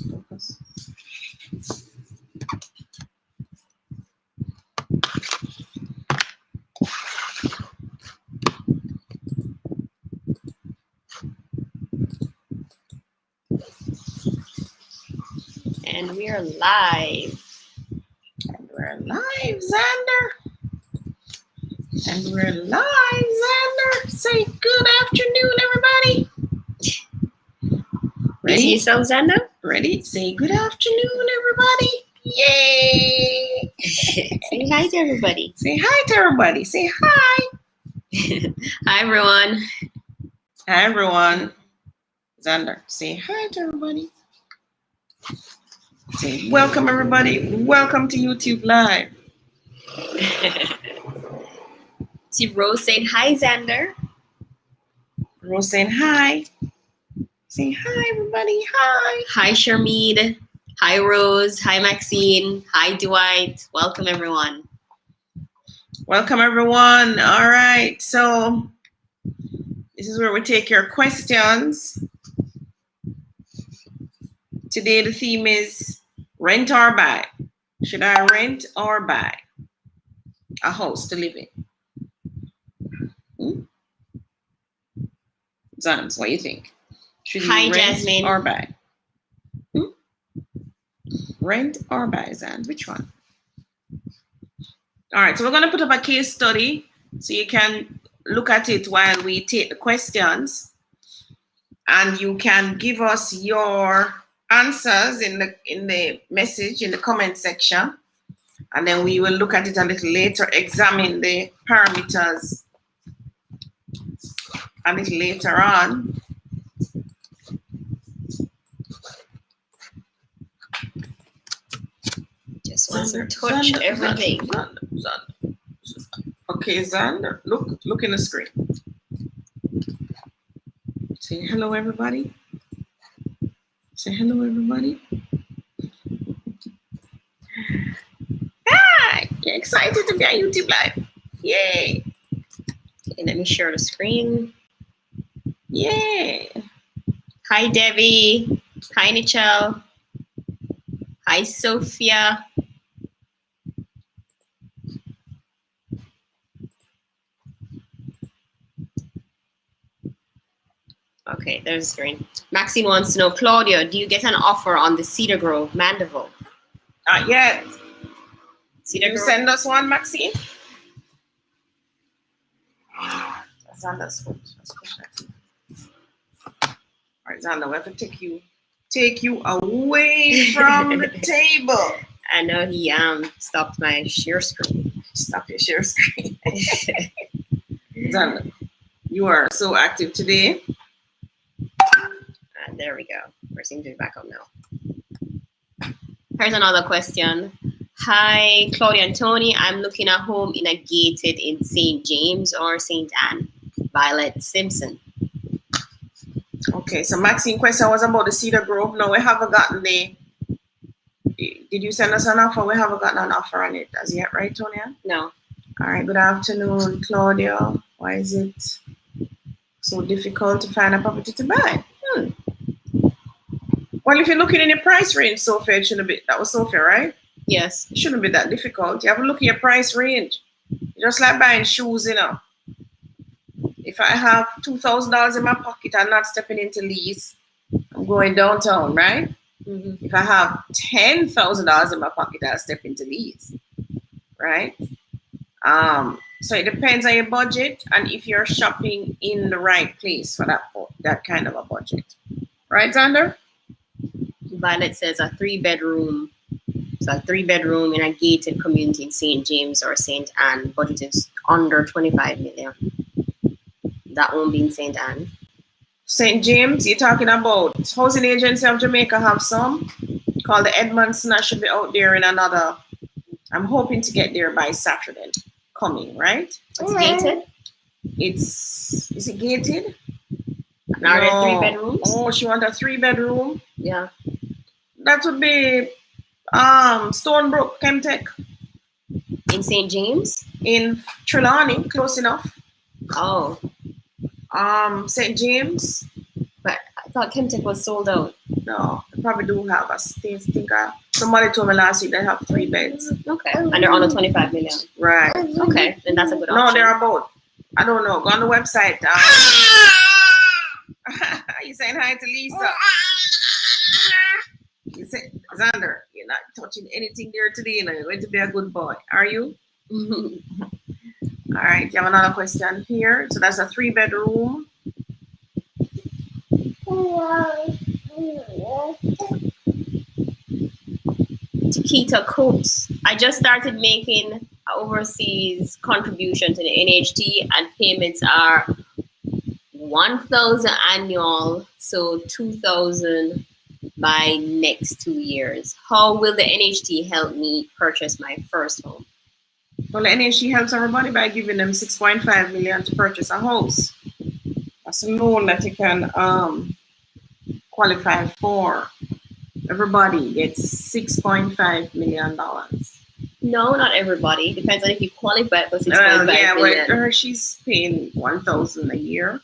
Focus. And we are live. And we're live, Xander. And we're live, Xander. Say good afternoon, everybody. Ready? You see yourself, Xander? Ready? Say good afternoon, everybody. Yay! Say hi to everybody. Say hi to everybody. Say hi. Hi, everyone. Hi, everyone. Xander, say hi to everybody. Say welcome, everybody. Welcome to YouTube Live. See Rose saying hi, Xander. Rose saying hi. Say hi, everybody. Hi. Hi, Sharmeed. Hi, Rose. Hi, Maxine. Hi, Dwight. Welcome, everyone. Welcome, everyone. All right. So this is where we take your questions. Today, the theme is rent or buy. Should I rent or buy a house to live in? Zans, what do you think? Should you rent Jasmine. or buy? Rent or buy, Zan? Which one? All right, so we're going to put up a case study so you can look at it while we take the questions. And you can give us your answers in the message, in the comment section. And then we will look at it a little later, examine the parameters a little later on. Just want to touch everything. Xander. Okay, Xander, look in the screen. Say hello, everybody. Say hello, everybody. Hi! You're excited to be on YouTube Live. Yay! Okay, let me share the screen. Yay! Hi, Debbie. Hi, Nichelle. Hi, Sophia. Okay, there's the screen. Maxine wants to know, Claudia, do you get an offer on the Cedar Grove, Mandeville? Not yet. Cedar You Grove? send us one, Maxine? That's Xander's foot. All right, Xander, we have to take you away from the table. I know he stopped my share screen. Stop your share screen. Xander, you are so active today. There we go. We're seeing to be back up now. Here's another question. Hi, Claudia and Tony. I'm looking at home in a gated in St. James or St. Anne. Violet Simpson. Okay, so Maxine question was about the Cedar Grove. No, we haven't gotten the. Did you send us an offer? We haven't gotten an offer on it as yet, right, Tony-Ann? No. All right, good afternoon, Claudia. Why is it so difficult to find a property to buy? Well, if you're looking in your price range, Sophia, it shouldn't be. That was Sophia, right? Yes. It shouldn't be that difficult. You have to look at your price range. Just like buying shoes, you know. If I have $2,000 in my pocket, I'm not stepping into lease. I'm going downtown, right? Mm-hmm. If I have $10,000 in my pocket, I'll step into lease, right? So it depends on your budget and if you're shopping in the right place for that kind of a budget, right, Xander? Violet says a 3-bedroom. So a 3-bedroom in a gated community in St. James or St. Anne. Budget is under 25 million. That won't be in St. Anne. St. James, you're talking about Housing Agency of Jamaica have some called the Edmondson. I should be out there in another. I'm hoping to get there by Saturday coming, right? It's gated? Is it gated? Are there 3 bedrooms? Oh, she wants a 3-bedroom? Yeah. That would be Stonebrook, Chemtech. In St. James? In Trelawney, close enough. Oh. St. James. But I thought Chemtech was sold out. No, they probably do have a think somebody told me last week they have 3 beds. Okay. And they're on a 25 million. Right. Okay. Then that's a good option. No, they're both. I don't know. Go on the website. You saying hi to Lisa? You say, Xander, you're not touching anything there today. You know, you're going to be a good boy. Are you? All right. You have another question here. So that's a 3-bedroom. Chiquita Cooks. I just started making an overseas contribution to the NHT, and payments are $1,000 annual, so $2,000 by next 2 years. How will the NHT help me purchase my first home? Well, the NHT helps everybody by giving them $6.5 million to purchase a house. That's a loan that you can qualify for. Everybody gets $6.5 million. No, not everybody. Depends on if you qualify for $6.5 million. Well, she's paying $1,000 a year.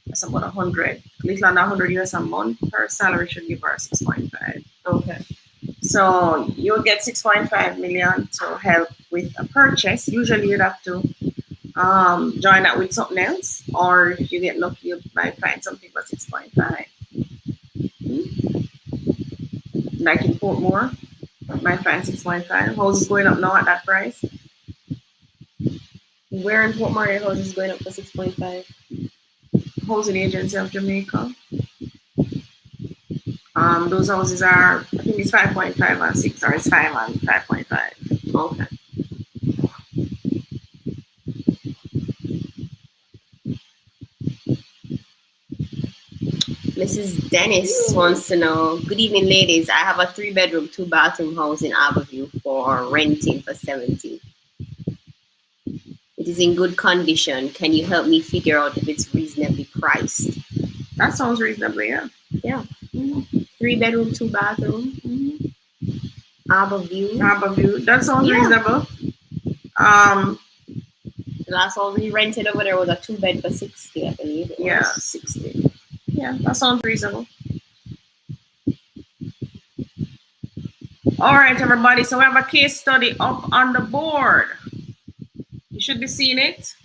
That's about 100, a little under 100 US a month. Her salary should give her 6.5. Okay. So you'll get 6.5 million to help with a purchase. Usually you'd have to join that with something else, or if you get lucky, you might find something for 6.5. Like in Portmore, might find 6.5. House is going up now at that price. Where in Portmore your house is going up for 6.5? Housing Agency of Jamaica. Those houses are, I think it's 5.5 and 6, or it's 5 and 5.5. Okay. Mrs. Dennis wants to know, good evening, ladies. I have a 3-bedroom, 2-bathroom house in Aberview for renting for $70,000. It is in good condition. Can you help me figure out if it's reasonably priced? That sounds reasonable, yeah. Yeah. 3-bedroom, 2-bathroom. Aberview. That sounds reasonable. The last one we rented over there was a 2-bed for $60,000, I believe. Yeah, $60,000. Yeah, that sounds reasonable. All right, everybody. So we have a case study up on the board. You should be seeing it.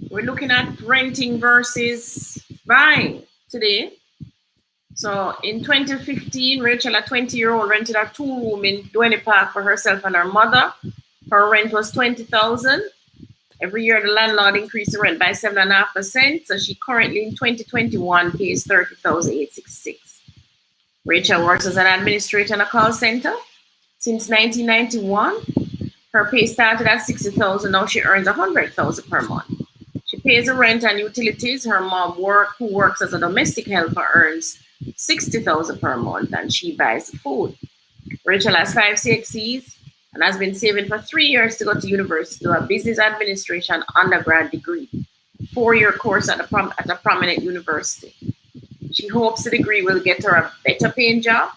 We're looking at renting versus buying today. So in 2015, Rachel, a 20-year-old, rented a 2-room in Duane Park for herself and her mother. Her rent was $20,000. Every year, the landlord increased the rent by 7.5%. So she currently, in 2021, pays $30,866. Rachel works as an administrator in a call center. Since 1991, her pay started at $60,000. Now she earns $100,000 per month. She pays the rent and utilities. Her mom, who works as a domestic helper, earns $60,000 per month, and she buys the food. Rachel has 5 CXCs and has been saving for 3 years to go to university to do a business administration undergrad degree, 4-year course at a prominent university. She hopes the degree will get her a better paying job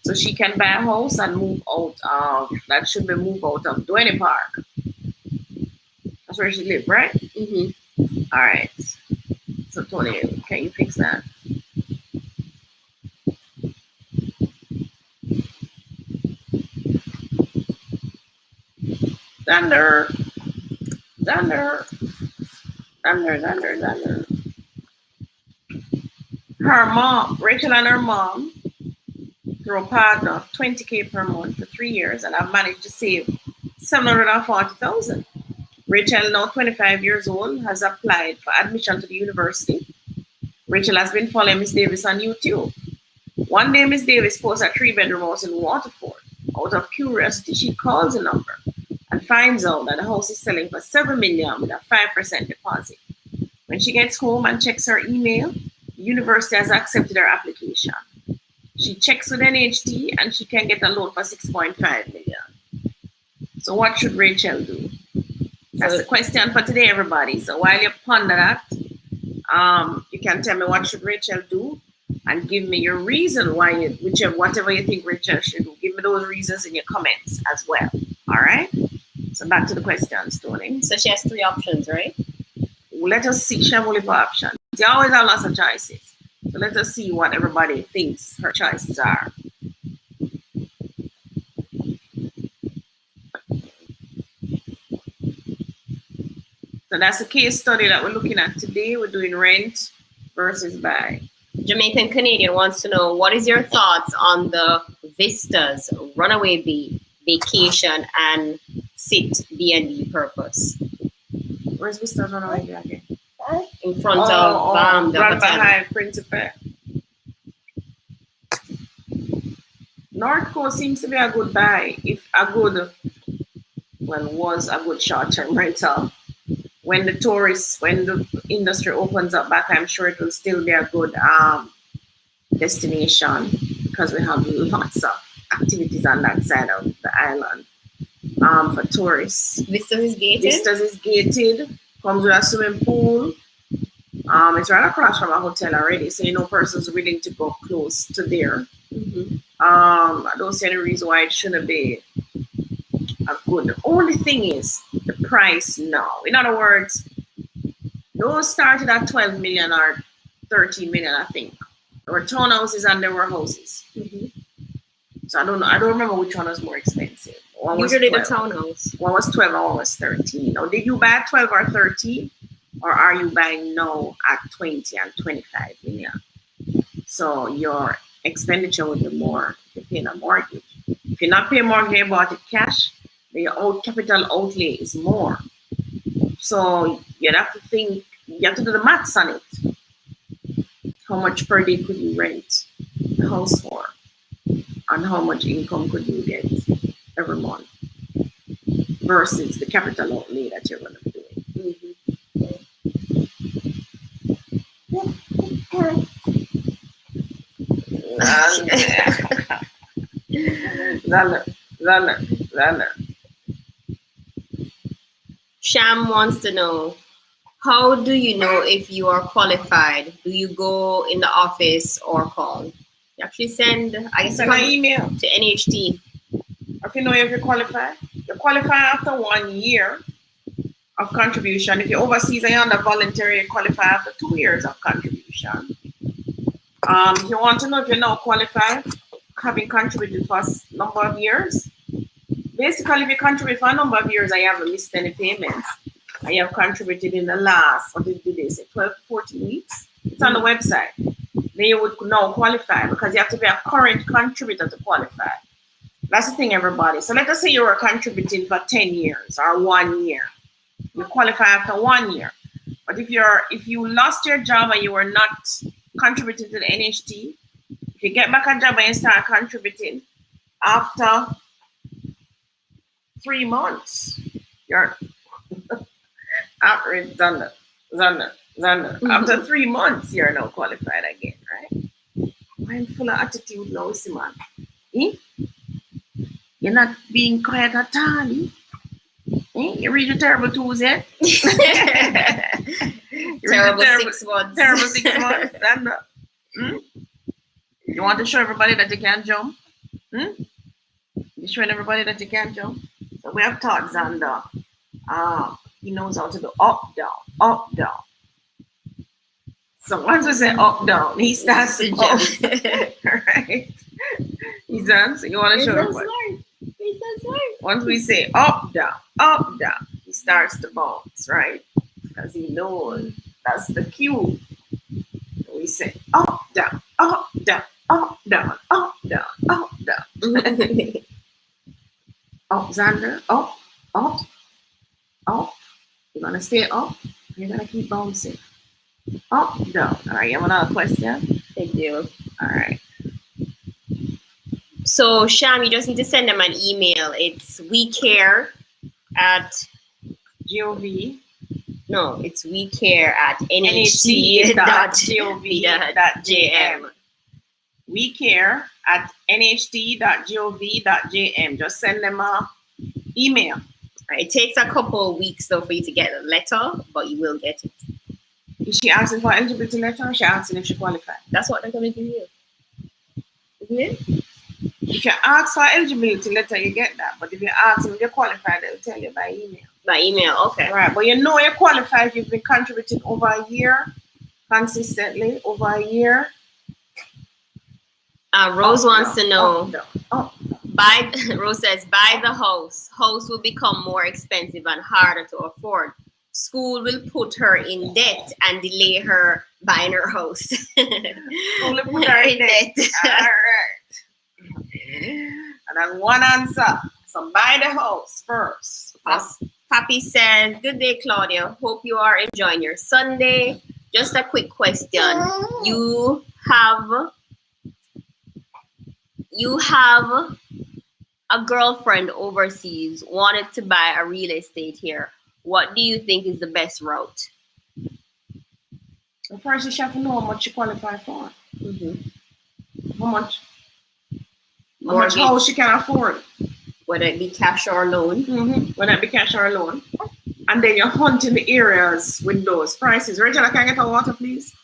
so she can buy a house and move out of Duane Park. That's where she lives, right? All right. So Tony, can you fix that? Thunder. Her mom, Rachel and her mom, through a partner of $20,000 per month for 3 years, and have managed to save $740,000. Rachel, now 25 years old, has applied for admission to the university. Rachel has been following Miss Davis on YouTube. One day, Miss Davis posts a 3-bedroom house in Waterford. Out of curiosity, she calls the number and finds out that the house is selling for $7 million with a 5% deposit. When she gets home and checks her email, the university has accepted her application. She checks with NHT and she can get a loan for $6.5 million. So what should Rachel do? That's the question for today, everybody. So while you ponder that, you can tell me what should Rachel do, and give me your reason why whatever you think Rachel should do. Give me those reasons in your comments as well. All right. So back to the questions, Tony. So she has 3 options, right? let us see. She have only four options. You always have lots of choices. So let us see what everybody thinks her choices are. So that's a case study that we're looking at today. We're doing rent versus buy. Jamaican Canadian wants to know, what is your thoughts on the Vistas Runaway Bay vacation and sit B&B purpose? Where's Vistas Runaway Bay again? In front of the right hotel. behind Principe. North Coast seems to be a good buy. If a good, well, was a good short-term rental. When the industry opens up back, I'm sure it will still be a good destination because we have lots of activities on that side of the island for tourists. Vistas is gated? Vistas is gated, comes with a swimming pool. It's right across from a hotel already, so you know persons willing to go close to there. Mm-hmm. I don't see any reason why it shouldn't be a good. The only thing is the price now. In other words, those started at 12 million or 13 million, I think. There were townhouses and there were houses. Mm-hmm. So I don't know. I don't remember which one was more expensive. One was Usually 12. the townhouse. One was 12 and one was 13. Now, did you buy at 12 or 13? Or are you buying now at 20 and 25 million? So your expenditure would be more if you're paying a mortgage. If you're not paying mortgage, you bought it cash, then your capital outlay is more. So you'd have to think, you have to do the maths on it. How much per day could you rent the house for? And how much income could you get every month versus the capital outlay that you're going to be doing. Zander. Sham wants to know, how do you know if you are qualified? Do you go in the office or call? You actually send an email to NHT. If you know if you qualify, you qualify after 1 year of contribution. If you're overseas and you're under voluntary, you qualify after 2 years of contribution. If you want to know if you're now qualified, having contributed for a number of years, basically if you contribute for a number of years and you haven't missed any payments, and you have contributed in the last, what did they say, 12 to 14 weeks? It's on the website. Then you would now qualify because you have to be a current contributor to qualify. That's the thing, everybody. So let us say you were contributing for 10 years or 1 year. You qualify after 1 year. But if you lost your job and you were not contributing to the NHT, if you get back a job and you start contributing after 3 months, you're Zander. Mm-hmm. After 3 months, you're now qualified again, right? I'm full of attitude now, see, man. You're not being quiet at all. You read your terrible tools yet? Terrible 6 months. Terrible 6 months. You want to show everybody that you can jump? You're showing everybody that you can jump? So we have taught Xander. He knows how to do up, down. So once we say up, down, he starts to jump. Right? He's done. So you want to show everybody? He's so smart. Once we say up, down, he starts to bounce, right? Because he knows that's the cue. We say up, down, up, down, up, down, up, down, up, down. Up, Xander, up. You're gonna stay up. You're gonna keep bouncing. Up, down. All right, you have another question? I do. All right. So, Sham, you just need to send them an email. It's WeCare at GOV. No, it's WeCare at NHT.gov.jm. WeCare at NHT.gov.jm. Just send them an email. It takes a couple of weeks though for you to get a letter, but you will get it. Is she asking for eligibility letter or is she asking if she qualified? That's what they're going to give you. Isn't it? If you ask for eligibility letter, you get that. But if you ask them if you're qualified, they'll tell you by email. By email, okay. Right, but you know you qualify if you've been contributing over a year, consistently, over a year. Rose wants to know, no. Rose says, buy the house. House will become more expensive and harder to afford. School will put her in debt and delay her buying her house. School will put her in debt. All right. And then one answer. So buy the house first. Papi says, good day, Claudia. Hope you are enjoying your Sunday. Just a quick question. You have a girlfriend overseas, wanted to buy a real estate here. What do you think is the best route? First, you have to know how much you qualify for. How much house you can afford. Whether it be cash or loan. Whether it be cash or loan. And then you hunt in the areas with those prices. Rachel, can I get a water, please?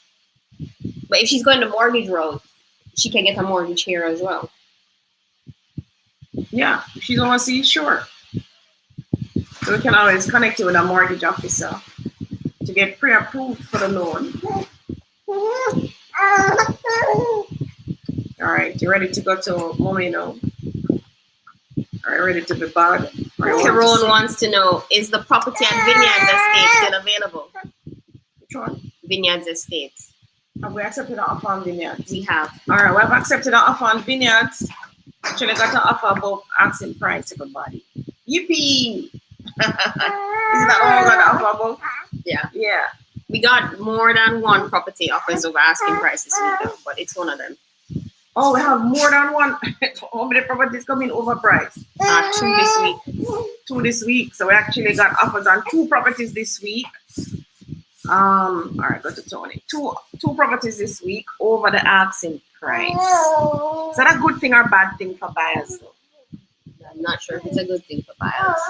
But if she's going the mortgage road, she can get a mortgage here as well. Yeah, if she's overseas, sure. So we can always connect you with a mortgage officer to get pre-approved for the loan. All right, you ready to go to Mommy now? All right, ready to be bad? Tyrone wants to know, is the property at Vineyards Estate still available? Which one? Vineyards Estate. Have we accepted an offer on Vineyards? We have. All right, we have accepted an offer on Vineyards. Actually got an offer above asking price, everybody. Yippee! Is that all we got an offer above? Yeah. Yeah. We got more than one property offers over asking prices, but it's one of them. Oh, we have more than one. How many properties coming overpriced? 2 this week. 2 this week. So we actually got offers on 2 properties this week. All right, go to Tony. Two properties this week over the asking price. Is that a good thing or bad thing for buyers? I'm not sure if it's a good thing for buyers.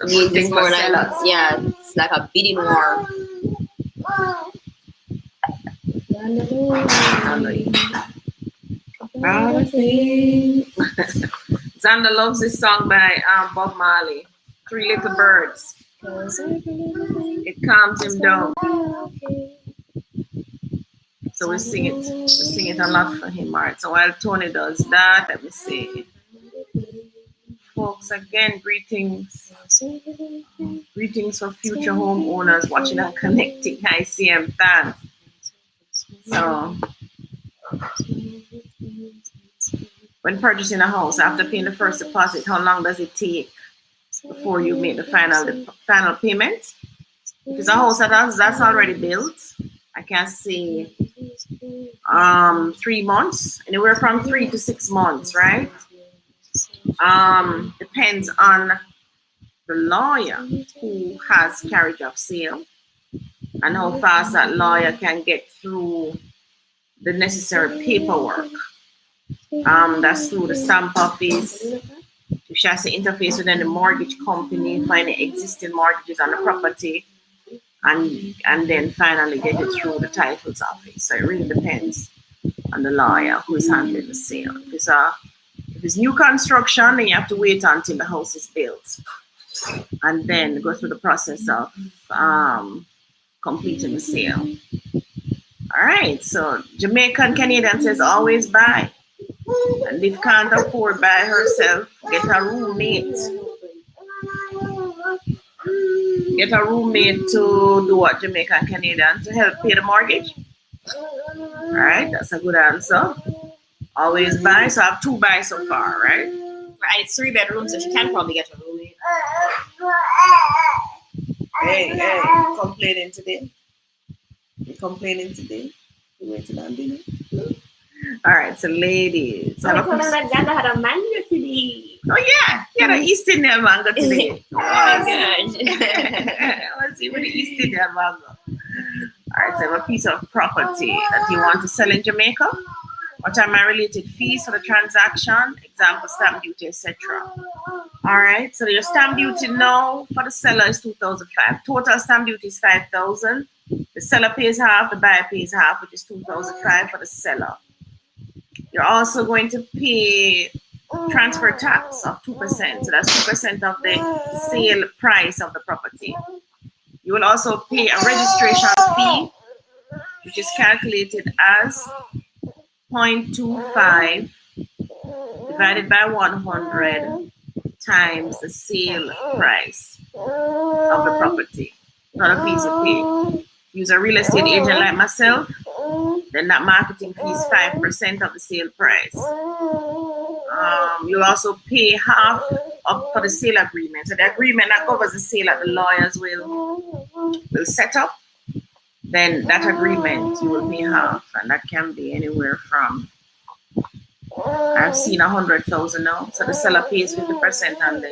I mean, it's more like, yeah, it's like a bidding war. Xander loves this song by Bob Marley, 3 Little Birds. It calms him down. So we sing it. We sing it a lot for him. All right. So while Tony does that, let me see. Folks, again, greetings. Greetings for future homeowners watching and connecting. ICM, thanks. So, when purchasing a house, after paying the first deposit, how long does it take before you make the final payment? If it's a house that's already built, I can say 3 months, anywhere from 3 to 6 months, right? Depends on the lawyer who has carriage of sale and how fast that lawyer can get through the necessary paperwork. That's through the stamp office. If she has to interface with the mortgage company, find the existing mortgages on the property, and then finally get it through the titles office. So it really depends on the lawyer who is handling the sale. If it's new construction, then you have to wait until the house is built and then go through the process of completing the sale. All right, so Jamaican Canadian says always buy. And if can't afford by herself, get a roommate. Get a roommate to do what, Jamaican Canadian, to help pay the mortgage. All right, that's a good answer. Always buy. So I have 2 buys so far, right? Right, it's 3 bedrooms, so she can probably get a roommate. Hey, complaining today? You complaining today? You waiting on dinner? All right, so ladies. I told her that Xander had a mango today. Oh, yeah. He had an East Indian mango today. Oh, my gosh. Let's see what the East Indian mango. All right, so I have a piece of property that you want to sell in Jamaica. What are my related fees for the transaction? Example, stamp duty, etc. All right, so your stamp duty now for the seller is $2,500. Total stamp duty is $5,000. The seller pays half, the buyer pays half, which is $2,500 for the seller. You're also going to pay transfer tax of 2%. So that's 2% of the sale price of the property. You will also pay a registration fee, which is calculated as 0.25 divided by 100 times the sale price of the property. Not a fees you pay. Use a real estate agent like myself, then that marketing fee is 5% of the sale price. You'll also pay half for the sale agreement. So the agreement that covers the sale that the lawyers will set up, then that agreement you will pay half, and that can be anywhere from, I've seen 100,000 now. So the seller pays 50% and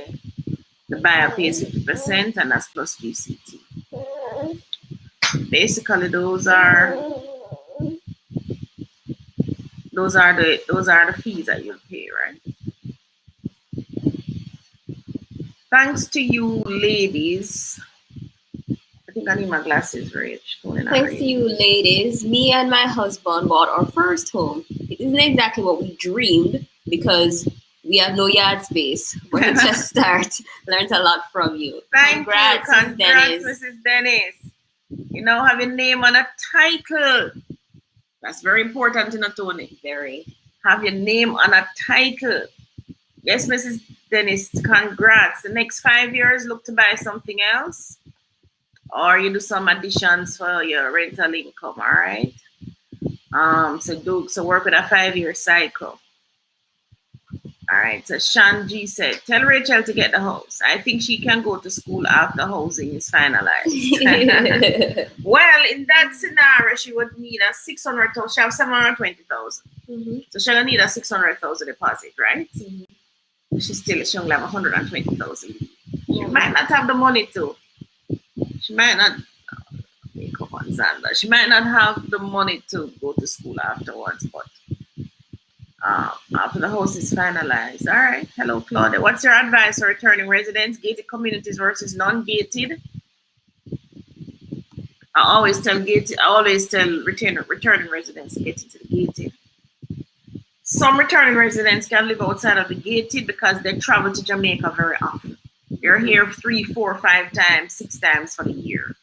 the buyer pays 50%, and that's plus GCT. Basically, those are the fees that you'll pay, right? Thanks to you, ladies. I think I need my glasses, Rich. Thanks to you, ladies. Me and my husband bought our first home. It isn't exactly what we dreamed because we have no yard space. But it's a start. Learned a lot from you. Congrats, Mrs. Dennis. You know, have your name on a title. That's very important, Tony. Very. Have your name on a title. Yes, Mrs. Dennis, congrats. The next 5 years, look to buy something else. Or you do some additions for your rental income, all right? So work with a 5-year cycle. All right, so Sean G said, tell Rachel to get the house. I think she can go to school after housing is finalized. Well, in that scenario, she would need a 600,000. She have 720,000. So she'll need a 600,000 deposit, right? She only have 120,000. She might not have the money to. She might not make up on Xander. She might not have the money to go to school afterwards, but after the house is finalized. All right. Hello, Claudia. What's your advice for returning residents, gated communities versus non-gated? I always tell returning residents to get into the gated. Some returning residents can live outside of the gated because they travel to Jamaica very often. They're here 3, 4, 5 times, 6 times for the year.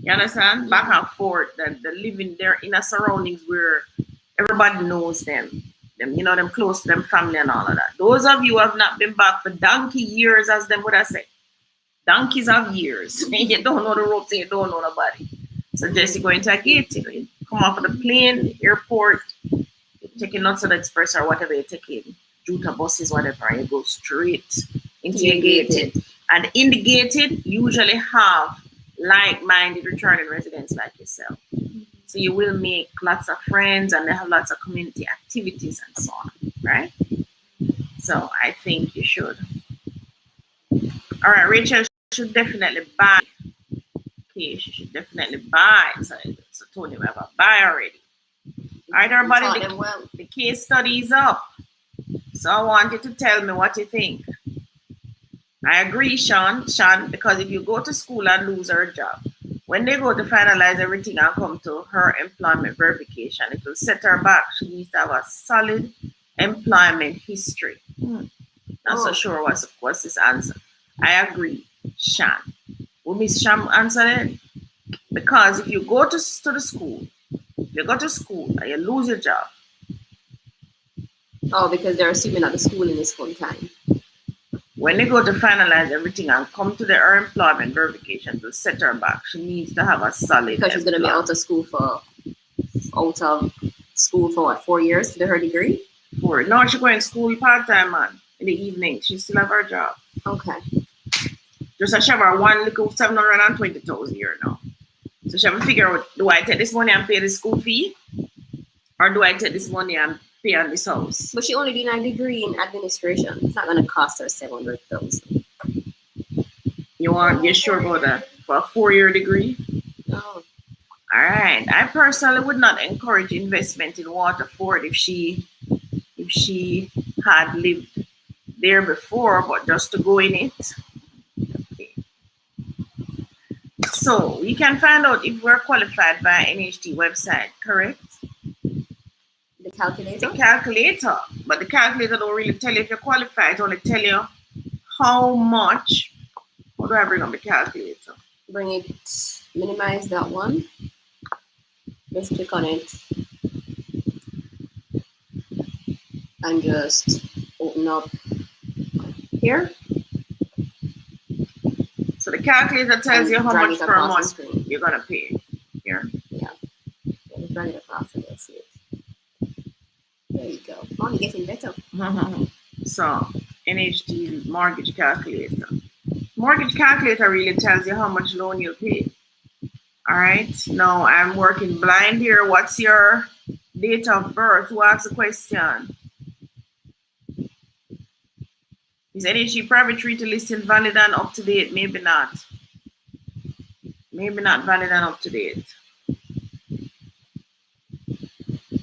You understand? Back and forth. They're living there in a surroundings where everybody knows them. Them close to them family and all of that. Those of you who have not been back for donkey years, as them would have said. Donkeys of years. You don't know the ropes and you don't know nobody. So just you go into a gate, you come off of the plane, airport, you're taking lots of the express or whatever you're taking, Juta buses, whatever, and you go straight into your gated. And in the gated, you usually have like-minded returning residents like yourself. So you will make lots of friends and they have lots of community activities and so on, right? So I think you should. All right, Rachel should definitely buy. Okay, she should definitely buy. So Tony, we have a buy already. All right, everybody, the case study is up. So I want you to tell me what you think. I agree, Sean, because if you go to school and lose her job, when they go to finalize everything and come to her employment verification, it will set her back. She needs to have a solid employment history. Not so sure what's this answer. I agree, Sean. Will Miss Sham answer it? Because if you go to the school, and you lose your job. Oh, because they're assuming that the schooling is full time. When they go to finalize everything and come to her employment verification to set her back, she needs to have a solid. Because she's going to be out of school for what, 4 years to do her degree? 4. No, she's going to school part-time, man. In the evening, she still have her job. Okay. Just a she have one little 720,000 a year now. So she have to figure out, do I take this money and pay the school fee? Or do I take this money and pay on this house? But she only doing a degree in administration. It's not going to cost her 700,000. You're sure about that? For a 4-year degree? No. All right. I personally would not encourage investment in Waterford if she had lived there before, but just to go in it. Okay. So we can find out if we're qualified by NHT website, correct? calculator? The calculator. But the calculator don't really tell you if you qualify. It only tell you how much. How do I bring up the calculator? Bring it, minimize that one. Just click on it. And just open up here. So the calculator tells you how drag much it per across the month screen. you're gonna pay. Here. Yeah. Just drag it across and you'll see it. There you go. Oh, you're getting better. So NHD mortgage calculator. Mortgage calculator really tells you how much loan you pay. All right. Now I'm working blind here. What's your date of birth? Who asked the question? Is NHG private treaty listing valid and up to date? Maybe not. Maybe not valid and up to date.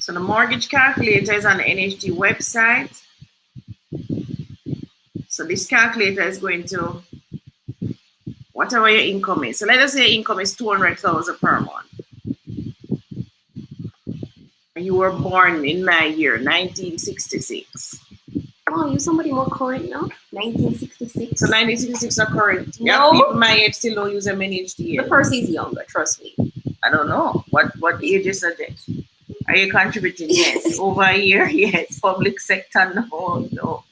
So the mortgage calculator is on the NHG website. So this calculator is going to, whatever your income is. So let us say your income is $200,000 per month. And you were born in my year, 1966. Oh, you're somebody more current now? 1966? So 1966 are current. No. Yeah, people my age still don't use them NHD. The person is younger, trust me. I don't know. What age is it? Are you contributing? Yes. Over a year? Yes. Public sector? No, no.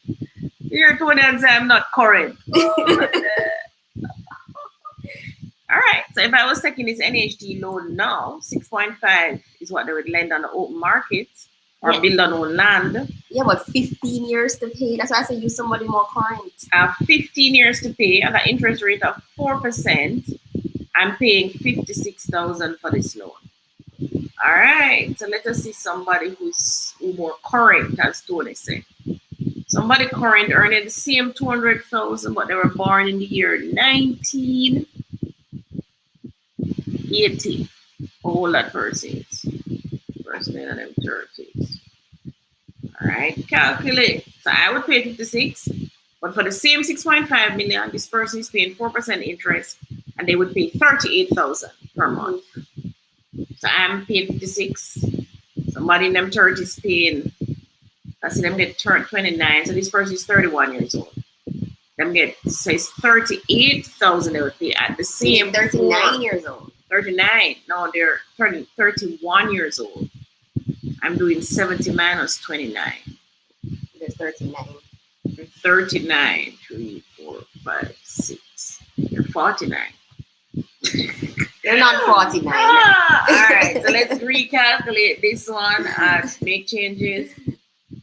You're 20 and say I'm not current. All right. So if I was taking this NHD loan now, 6.5 is what they would lend on the open market or build on own land. Yeah, but 15 years to pay. That's why I say use somebody more current. 15 years to pay at an interest rate of 4%. I'm paying $56,000 for this loan. All right. So let us see somebody who's more current, as Tony said. Somebody current earning the same 200,000, but they were born in the year 1980. How old that person is? Person in them 30s. All right, calculate. So I would pay 56, but for the same 6.5 million, this person is paying 4% interest, and they would pay 38,000 per month. So I'm paying 56. Somebody in them 30s paying. I see them get turned 29, so this person is 31 years old. Them get, so it's 38,000 they would pay at the same 39 years old. 39. No, they're 31 years old. I'm doing 70 minus 29. They're 39. They're 39. 3, 4, 5, 6. They're 49. They're not 49. All right, so let's recalculate this one and make changes.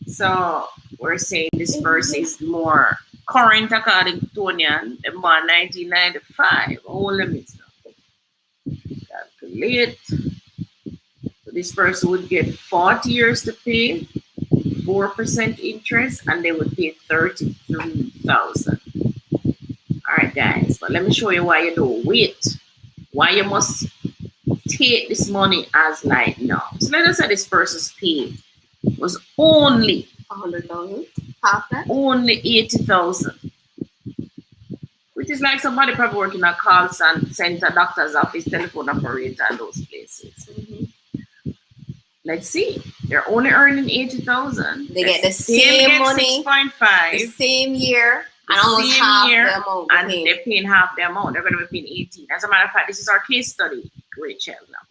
So we're saying this person is more current according to Toni-Ann, the born 1995. Oh, let me calculate. So this person would get 40 years to pay, 4% interest, and they would pay 33,000. All right, guys, but let me show you why you don't wait. Why you must take this money as like now. So let us say this person's pay was only 100,000, half that. Only 80,000, which is like somebody probably working at call center, doctor's office, telephone operator, and those places. Let's see, they're only earning 80,000. They get the same money, 6.5, the same year, and almost half the amount. And they're paying half the amount. They're going to be paying 18. As a matter of fact, this is our case study, Rachel. Now,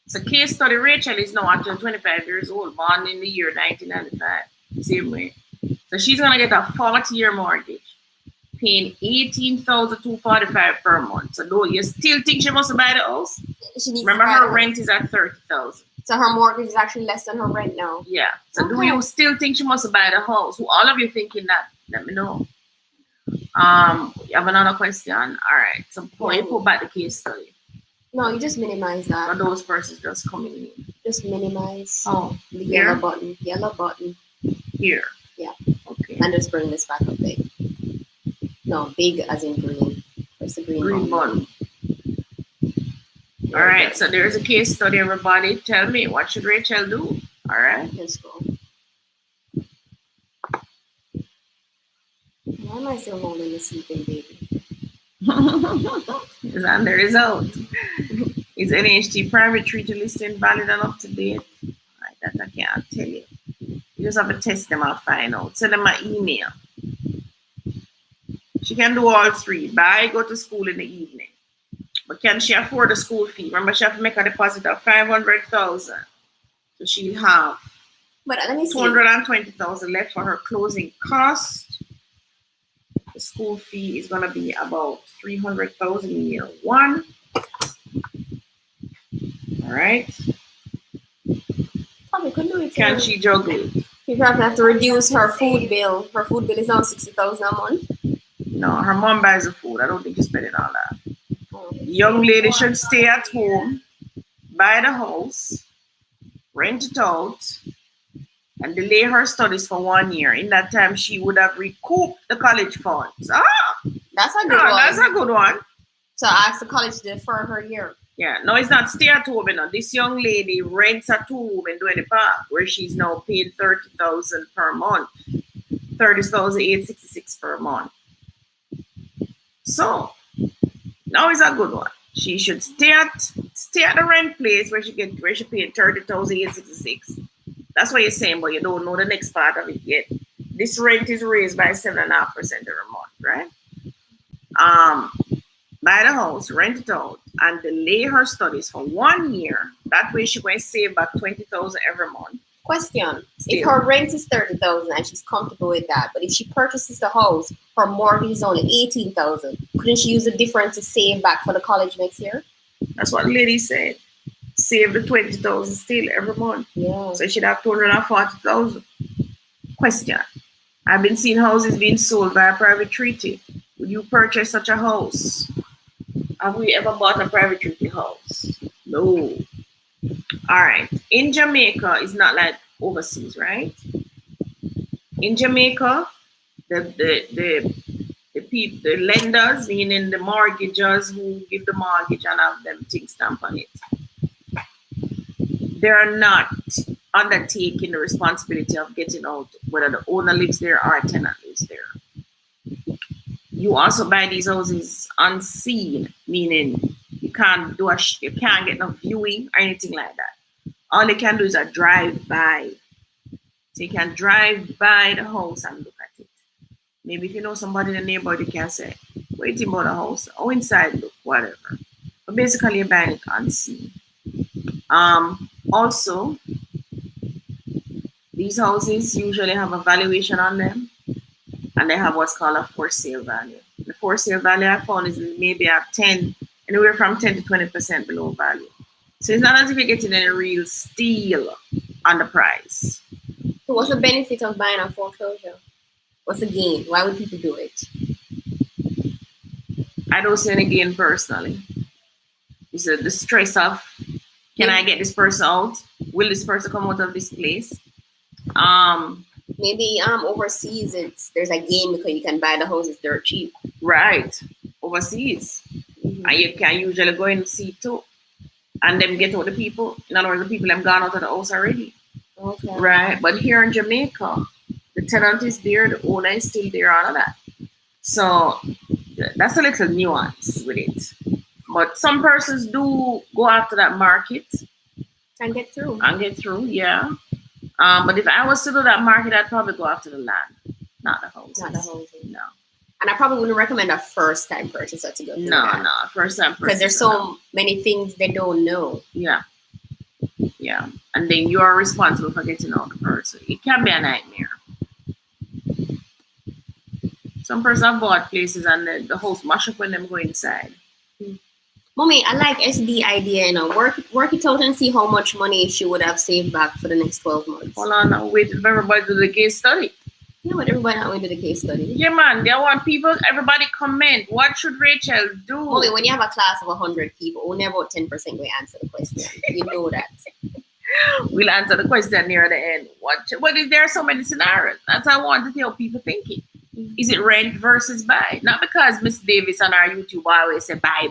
so case study Rachel is now actually 25 years old, born in the year 1995. Same way. So she's going to get a 40-year mortgage, paying $18,245 per month. So do you still think she must buy the house? Remember, her rent is at $30,000. So her mortgage is actually less than her rent now. Yeah. So do you still think she must buy the house? All of you thinking that? Let me know. You have another question? All right. So you put back the case study. No, you just minimize that. Or those persons just coming in. Just minimize. Oh, the yellow button. Yellow button. Here. Yeah. Okay. And just bring this back up big. No, big as in green. Where's the green button? All right. So there's a case study, everybody. Tell me, what should Rachel do? All right. Let's go. Why am I still holding the sleeping baby? It's on the result. Is NHT private treaty listing valid and up to date? That I can't tell you. You just have to test them and find out. Send them an email. She can do all three. Buy, go to school in the evening. But can she afford the school fee? Remember, she have to make a deposit of 500,000. So she'll have But let me see. 220,000 left for her closing cost. The school fee is gonna be about 300,000 in year one. All right. Probably could do it. Can she juggle it? You probably have to reduce her food bill. Her food bill is now 60,000 a month. No, her mom buys the food. I don't think she's spending all that. The young lady should stay at home, buy the house, rent it out, and delay her studies for 1 year. In that time, she would have recouped the college funds. That's a good one. That's a good one. So ask the college to defer her year. Yeah, no, it's not stay at home. You know. This young lady rents a 2-room in Duane Park where she's now paid 30,000 per month, 30,866 per month. So now is a good one. She should stay at the rent place where she paid 30,866. That's what you're saying, but you don't know the next part of it yet. This rent is raised by 7.5% every month, right? Buy the house, rent it out, and delay her studies for 1 year. That way she going to save back 20,000 every month. Question. If her rent is 30,000 and she's comfortable with that, but if she purchases the house, her mortgage is only 18,000. Couldn't she use the difference to save back for the college next year? That's what the lady said. Save the 20,000 still every month. Yeah. So she'd have 240,000. Question. I've been seeing houses being sold via private treaty. Would you purchase such a house? Have we ever bought a private treaty house? No. All right. In Jamaica, it's not like overseas, right? In Jamaica, the lenders, meaning the mortgagors who give the mortgage and have them things stamped on it, they are not undertaking the responsibility of getting out, whether the owner lives there or a tenant lives there. You also buy these houses unseen, meaning you can't get no viewing or anything like that. All they can do is a drive-by. So you can drive by the house and look at it. Maybe if you know somebody in the neighborhood, you can say, waiting about the house, or inside, look, whatever. But basically, you're buying it unseen. Also, these houses usually have a valuation on them, and they have what's called a for sale value. The for sale value I found is maybe at anywhere from 10 to 20% below value. So it's not as if you're getting any real steal on the price. So what's the benefit of buying a foreclosure? What's the gain? Why would people do it? I don't see any gain personally. It's the stress of, can I get this person out? Will this person come out of this place? Maybe overseas there's a gain because you can buy the houses dirt cheap. Right. Overseas. Mm-hmm. And you can usually go and see too. And then get out the people. In other words, the people have gone out of the house already. Okay. Right. But here in Jamaica, the tenant is there, the owner is still there, all of that. So that's a little nuance with it. But some persons do go after that market. And get through. Yeah. But if I was to do that market, I'd probably go after the land, not the houses. Not the houses. No. And I probably wouldn't recommend a first-time purchaser to go through that. No, first-time purchaser. Because there's so many things they don't know. Yeah. And then you are responsible for getting out the person. It can be a nightmare. Some person have bought places and the house mash up when them go inside. Mommy, I like SD idea, work it out and see how much money she would have saved back for the next 12 months. Hold on now, wait for everybody to do the case study. Yeah, but everybody not going to do the case study. Yeah, man, they want everybody comment. What should Rachel do? Mommy, when you have a class of 100 people, only about 10% will answer the question. You know that. We'll answer the question near the end. What is there so many scenarios? That's how I want to hear people thinking. Is it rent versus buy? Not because Miss Davis on our YouTube always say buy.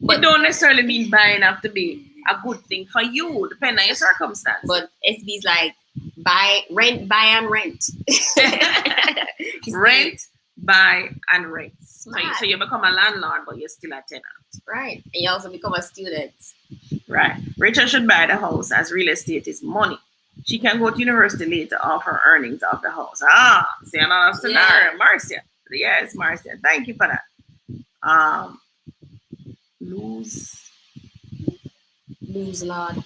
But it don't necessarily mean buying have to be a good thing for you, depending on your circumstance. But SB's like buy, and rent. Rent, buy, and rent. Smart. So you become a landlord, but you're still a tenant. Right. And you also become a student. Right. Rachel should buy the house as real estate is money. She can go to university later off her earnings of the house. Ah, see another scenario. Yeah. Marcia. Yes, Marcia. Thank you for that. Lose. Lord.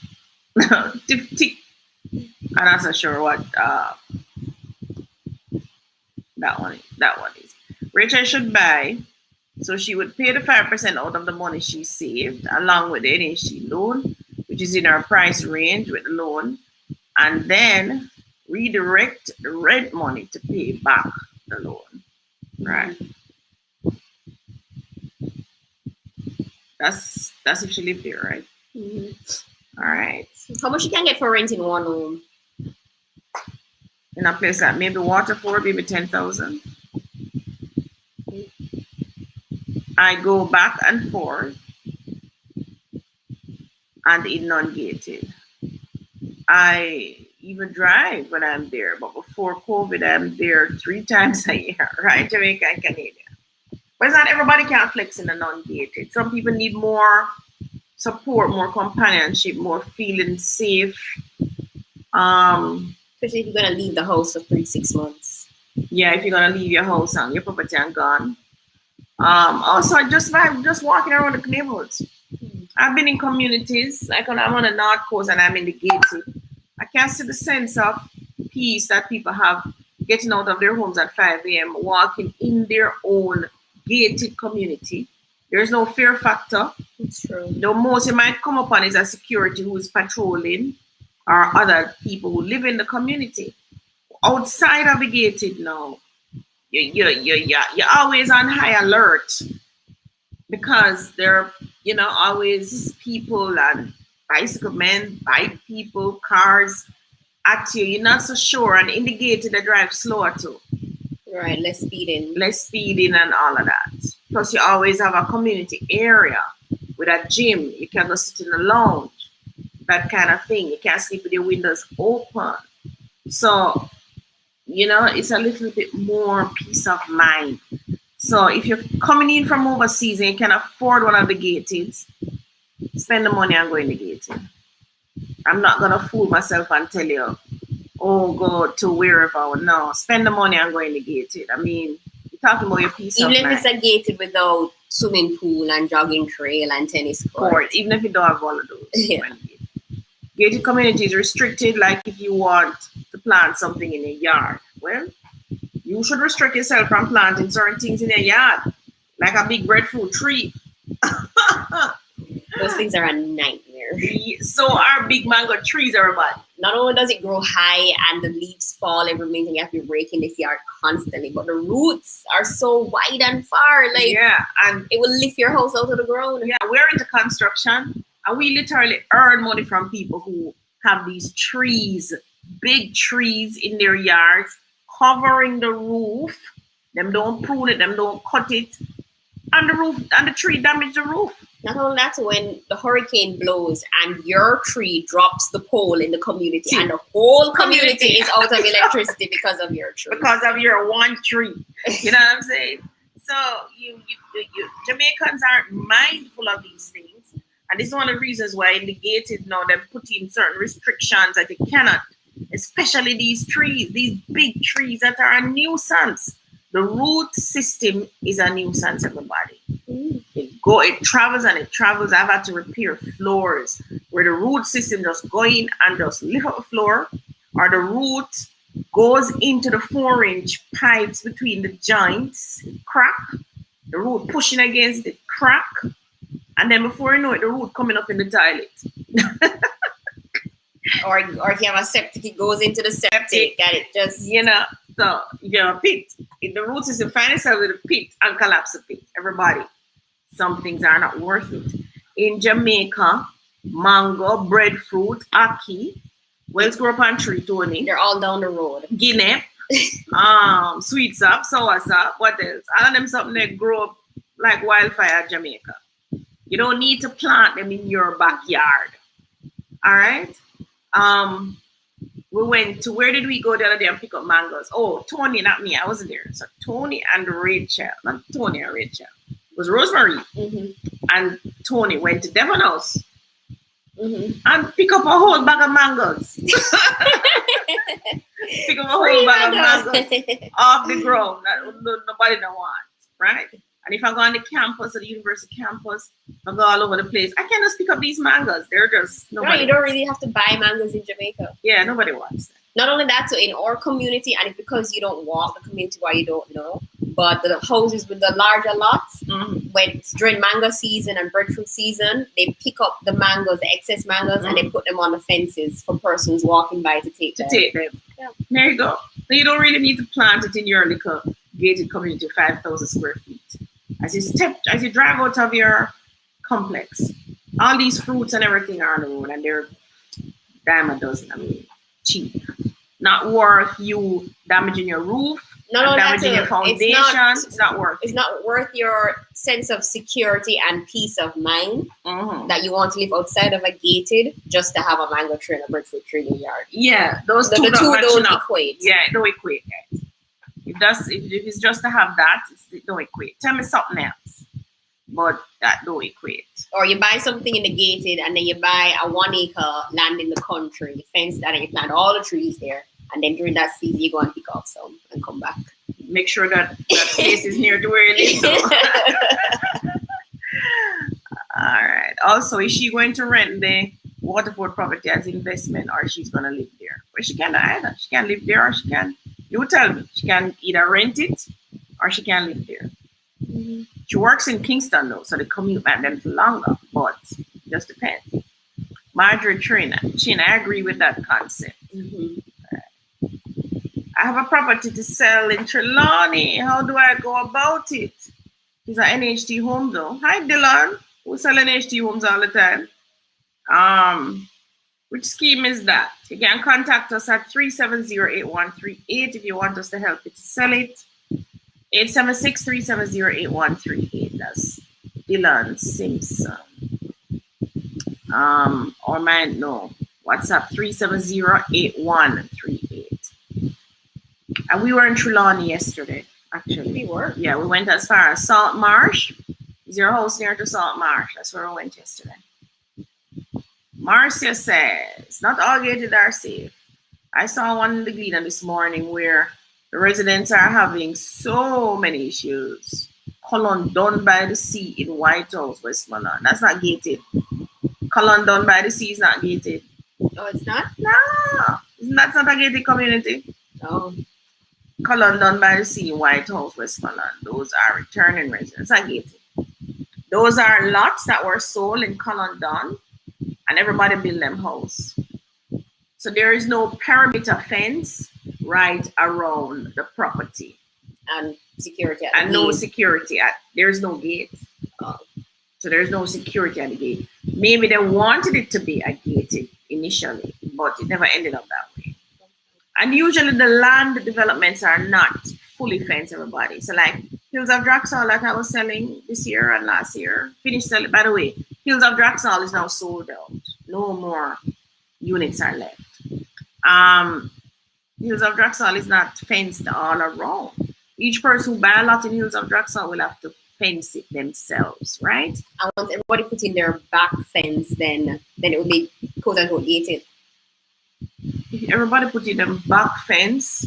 I'm not so sure what that one is. Rachel should buy, so she would pay the 5% out of the money she saved, along with any she loan, which is in her price range with the loan, and then redirect the rent money to pay back the loan. Right. That's if she lived there, right? All right. How much you can get for renting one room? In a place like maybe Waterford, maybe 10,000. I go back and forth and inundated. I even drive when I'm there, but before COVID, I'm there 3 times a year, right? Jamaica and Canada. But it's not everybody can flex in a non-gated. Some people need more support, more companionship, more feeling safe. Especially if you're gonna leave the house for 3-6 months. Yeah, if you're gonna leave your house and your property and gone. Also, I just walking around the neighborhoods. I've been in communities, like when I'm on the North Coast and I'm in the gated. I can see the sense of peace that people have getting out of their homes at 5 a.m., walking in their own gated community. There's no fear factor. It's true. The most you might come upon is a security who is patrolling or other people who live in the community. Outside of the gated now, you're always on high alert because there are, always people and bicycle men, bike people, cars at you. You're not so sure. And in the gated, they drive slower too. Right, less speeding and all of that. Plus, you always have a community area with a gym. You can go sit in the lounge, that kind of thing. You can't sleep with your windows open. So, it's a little bit more peace of mind. So, if you're coming in from overseas and you can afford one of the gated, spend the money and go in the gated. I'm not going to fool myself and tell you, oh, go to wherever. No, spend the money and go in the gated. I mean, you're talking about your peace of mind. Even if it's a gated without swimming pool and jogging trail and tennis court. Even if you don't have all of those. Yeah. Gated community is restricted, like if you want to plant something in a yard. Well, you should restrict yourself from planting certain things in your yard, like a big breadfruit tree. Those things are a nightmare. So are big mango trees, everybody. Not only does it grow high and the leaves fall every minute and you have to rake in this yard constantly, but the roots are so wide and far. And it will lift your house out of the ground. Yeah, we're into construction and we literally earn money from people who have these trees, big trees in their yards, covering the roof. Them don't prune it, them don't cut it. And the roof and the tree damage the roof. Not only that, when the hurricane blows and your tree drops the pole in the community and the whole community is out of electricity because of your tree. Because of your one tree. You know what I'm saying? So you Jamaicans aren't mindful of these things. And this is one of the reasons why in the gated now they're putting certain restrictions that you cannot, especially these trees, these big trees that are a nuisance. The root system is a nuisance, everybody. It travels and it travels. I've had to repair floors where the root system just go in and just lift up the floor, or the root goes into the 4-inch pipes between the joints, crack, the root pushing against it, crack, and then before you know it, the root coming up in the toilet. or if you have a septic, it goes into the septic and it just... So you have a pit. If the root system find itself with a pit and collapse the pit, everybody, some things are not worth it. In Jamaica, mango, breadfruit, ackee, Wells grow up on tree, Tony. They're all down the road. Guinea, sweet sap, sour sap, what else? All of them something that grow up like wildfire in Jamaica. You don't need to plant them in your backyard. All right? We went to, where did we go the other day and pick up mangoes? Oh, Tony, not me. I wasn't there. So Tony and Rachel, not Tony and Rachel. It was Rosemary. And Tony went to Devon House. and pick up a whole bag of mangoes. Pick up a whole bag of mangoes off the ground that nobody don't want, right? And if I go on the campus, or the university campus, I go all over the place, I can just pick up these mangoes. They're just nobody. No, you don't really have to buy mangoes in Jamaica. Yeah, nobody wants them. Not only that, so in our community, and it's because you don't walk the community where you don't know, but the houses with the larger lots, when it's during mango season and breadfruit season, they pick up the mangoes, the excess mangoes, and they put them on the fences for persons walking by to take them. Yeah. There you go. So you don't really need to plant it in your little gated community, 5,000 square feet. As you drive out of your complex, all these fruits and everything are on the road, and they're dime a dozen. I mean, cheap. Not worth you damaging your roof, damaging your foundation. It's not worth it. It's not worth your sense of security and peace of mind that you want to live outside of a gated just to have a mango tree and a breadfruit tree in your yard. Yeah, those two don't equate. Yeah, don't equate, guys. If it's just to have that, it don't equate. Tell me something else, but that don't equate. Or you buy something in the gated, and then you buy a 1 acre land in the country, fence that, and you plant all the trees there, and then during that season you go and pick off some and come back. Make sure that place is near to where you live. So. All right. Also, is she going to rent the Waterford property as investment, or she's going to live there? Well, she can either. She can live there, or she can. You tell me. She can either rent it, or she can live there. She works in Kingston though, so the commute back then is longer, but it just depends. Marjorie Chin, I agree with that concept. I have a property to sell in Trelawney. How do I go about it? It's an NHT home though. Hi Dylan, we sell NHT homes all the time. Which scheme is that? You can contact us at 370-8138 if you want us to help you to sell it. 876-370-8138. That's Dylan Simpson. Or mine, no. WhatsApp 370-8138. And we were in Trelawney yesterday, actually. We were? Yeah, we went as far as Salt Marsh. Is your house near to Salt Marsh? That's where we went yesterday. Marcia says, not all gated are safe. I saw one in the Gleaner this morning where the residents are having so many issues. Colon done by the sea in White House, Westmoreland. That's not gated. Colon done by the sea is not gated. Oh, it's not? No, that's not a gated community. Oh. Colon done by the sea in White House, Westmoreland. Those are returning residents. Not gated. Those are lots that were sold in Colon Done, and everybody built them house. So there is no perimeter fence right around the property. And security at and no security there's no gate. So there's no security at the gate. Maybe they wanted it to be a gated initially, but it never ended up that way. And usually the land developments are not fully fenced, everybody. So like Hills of Draxall that I was selling this year and last year, finished selling. By the way, Hills of Draxall is now sold out. No more units are left. Hills of Draxall is not fenced all around. Each person who buy a lot in Hills of Draxall will have to fence it themselves, right? And once everybody put in their back fence, then it will be quote unquote gated. Everybody put in the back fence,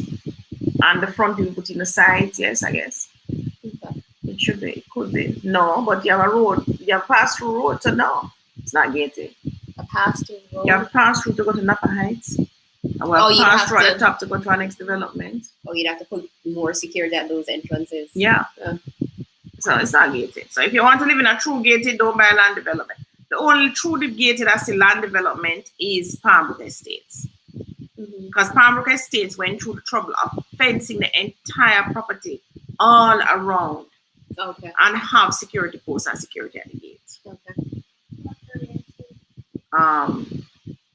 and the front will put in the sides. Yes, I guess. Okay. It should be. It could be. No, but you have a road. You have pass-through road, so no, it's not gated. A pass-through road. You have pass-through to go to Napa Heights. And we have pass-through at the top to go to our next development. Oh, you'd have to put more security at those entrances. Yeah. So it's not gated. So if you want to live in a true gated, don't buy land development. The only truly gated as a land development is Palmetto Estates. Because Palmetto Estates went through the trouble of fencing the entire property all around. Okay. And have security posts and security at the gate. Okay.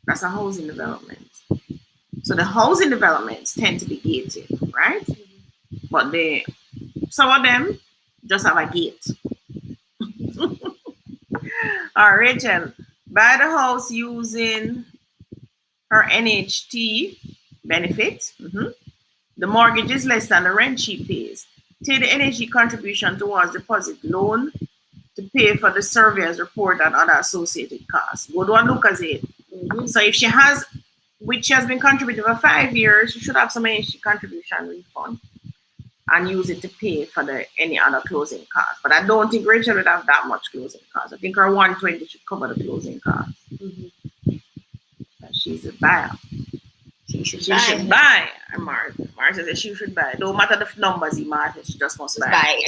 That's a housing development. So the housing developments tend to be gated, right? But some of them just have a gate. All right, Rachel, buy the house using her NHT benefit. The mortgage is less than the rent she pays. Take the NHT contribution towards deposit loan to pay for the surveyor's report and other associated costs. Go do and look at it. So if she has, which she has been contributing for 5 years, she should have some contribution refund and use it to pay for any other closing costs. But I don't think Rachel would have that much closing costs. I think her 120 should cover the closing costs. She's a buyer. She should buy. And Martha says she should buy. Don't matter the numbers he matters, she just must buy.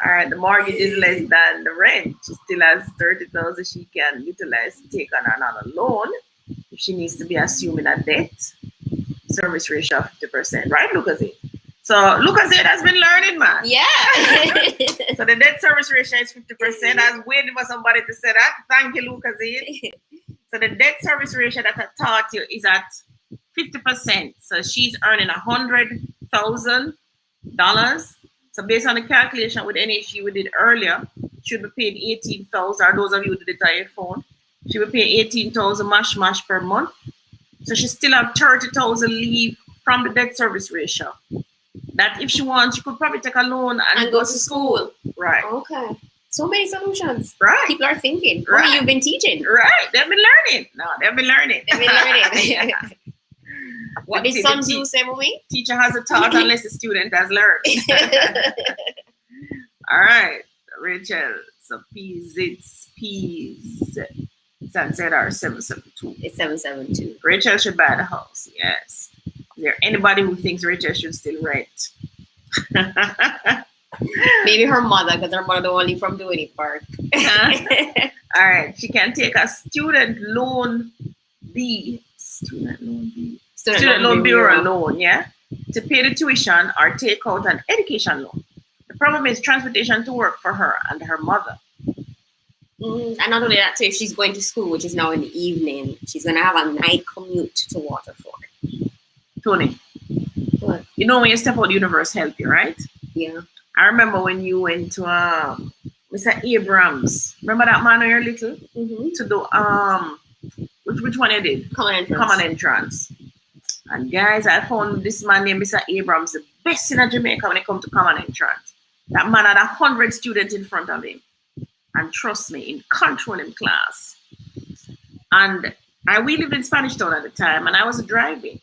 All right, the mortgage is less than the rent. She still has 30,000 she can utilize to take on another loan if she needs to be assuming a debt service ratio of 50%. Right, Lucas? So Lucas has been learning, man. Yeah. So the debt service ratio is 50%. I was waiting for somebody to say that. Thank you, Lucas. So the debt service ratio that I taught you is at 50%. So she's earning $100,000. So based on the calculation with NHG we did earlier, she would be paid $18,000. Or those of you who did it on your phone, she would pay $18,000 mash per month. So she still have $30,000 leave from the debt service ratio. That if she wants, she could probably take a loan and go to school. Right. Okay. So many solutions. Right. People are thinking. Right. What you've been teaching. Right. They've been learning. No, they've been learning. Yeah. What did some do, Semmy? Teacher has a taught unless the student has learned. All right. Rachel. So P's. Sunset are 772. It's 772. Rachel should buy the house. Yes. Is there anybody who thinks Rachel should still rent? Maybe her mother, because her mother don't want to leave from doing it part. All right. She can take a student loan B. Student loan bureau loan, yeah? To pay the tuition or take out an education loan. The problem is transportation to work for her and her mother. And not only that, too, if she's going to school, which is now in the evening, she's going to have a night commute to Waterford. Tony, what? You know when you step out, the universe help you, right? Yeah. I remember when you went to Mr. Abrams. Remember that man when you're little? To do which one you did? Common entrance. And guys, I found this man named Mr. Abrams the best in Jamaica when it comes to common entrance. That man had 100 students in front of him. And trust me, in controlling class. And we lived in Spanish Town at the time, and I was driving.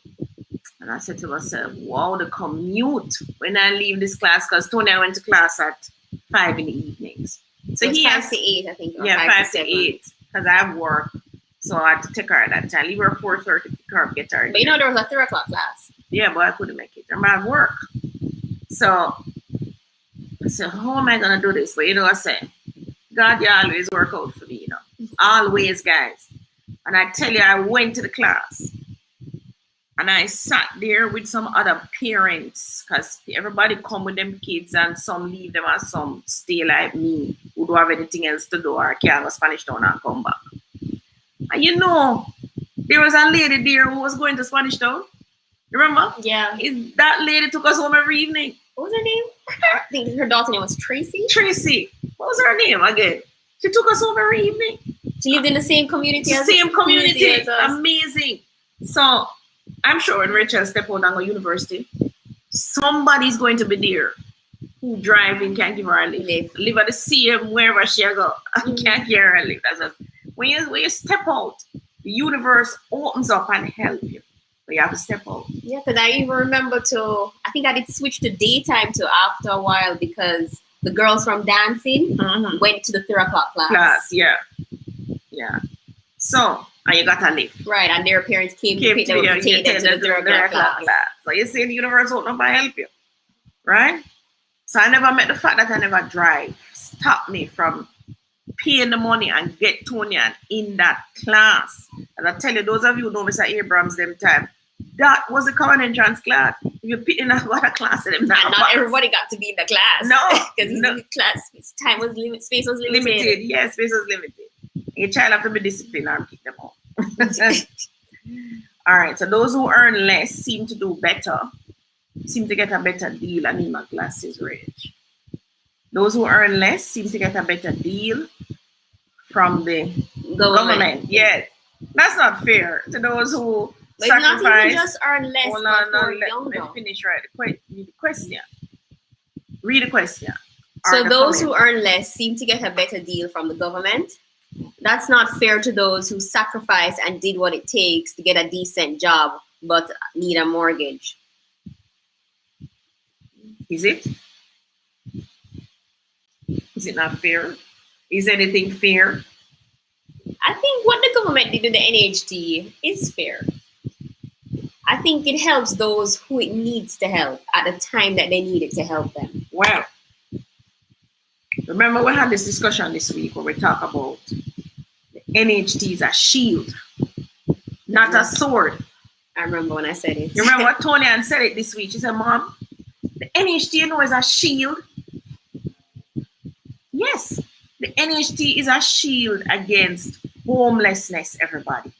And I said to myself, wow, the commute when I leave this class, because Tony, I went to class at 5 in the evenings. So he has 5 to 8, I think. Yeah, 5 to 8, because I have work. So I had to take her at that time. Leave her at 4:30, pick her up, get her. But you know, there was a 3 o'clock class. Yeah, but I couldn't make it. I'm at work. So I said, how am I going to do this? But you know what I said? God, you always work out for me, you know. Always, guys. And I tell you, I went to the class. And I sat there with some other parents, because everybody come with them kids and some leave them and some stay like me, who don't have anything else to do or can't go Spanish Town and come back. And you know, there was a lady there who was going to Spanish Town. Remember? Yeah. That lady took us home every evening. What was her name? I think her daughter's name was Tracy. Tracy. What was her name again? She took us home every evening. She lived in the same community as community. Amazing. So I'm sure when Rachel step out and go university, somebody's going to be there who driving can give her a lift. Live at the same wherever she go. Can't give her a lift. That's just, when you step out, the universe opens up and help you. But you have to step out. Yeah, because I even remember I think I did switch to daytime too after a while, because the girls from dancing went to the 3 o'clock class. Yeah. So, and you got a lift. Right, and their parents came to pick them up to take them to the 3 o'clock class. So you see the universe open up and help you. Right? So I never met the fact that I never drive stop me from paying the money and get Toni-Ann in that class. And I tell you, those of you who know Mr. Abrams them time, that was a common entrance class. If you pick in another class, and not everybody got to be in the class. No, because class time was limited, space was limited. Yes, space was limited. Your child have to be disciplined and keep them home. All right. So those who earn less seem to do better. Seem to get a better deal. I need my glasses, Rich. Those who earn less seem to get a better deal from the government. Yes, that's not fair to those who. But it's not even just earn less. Let me finish. Right, the question. Read the question. So those who earn less seem to get a better deal from the government. That's not fair to those who sacrificed and did what it takes to get a decent job but need a mortgage. Is it? Is it not fair? Is anything fair? I think what the government did to the NHT is fair. I think it helps those who it needs to help at the time that they need it to help them. Well, remember we had this discussion this week where we talk about the NHT is a shield, not a sword. I remember when I said it. You remember what Toni-Ann said it this week? She said, Mom, the NHT, you know, is a shield. Yes, the NHT is a shield against homelessness, everybody.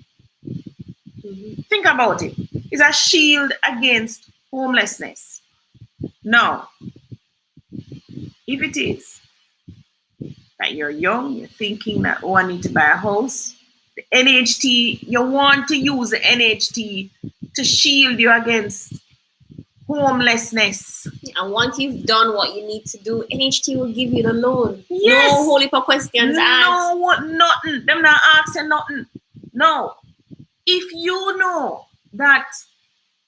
Think about it. It's a shield against homelessness. Now, if it is that you're young, you're thinking that, oh, I need to buy a house, the NHT, you want to use the NHT to shield you against homelessness. And once you've done what you need to do, NHT will give you the loan. Yes. No holy for questions asked. No, nothing. Them not asking nothing. No. If you know that,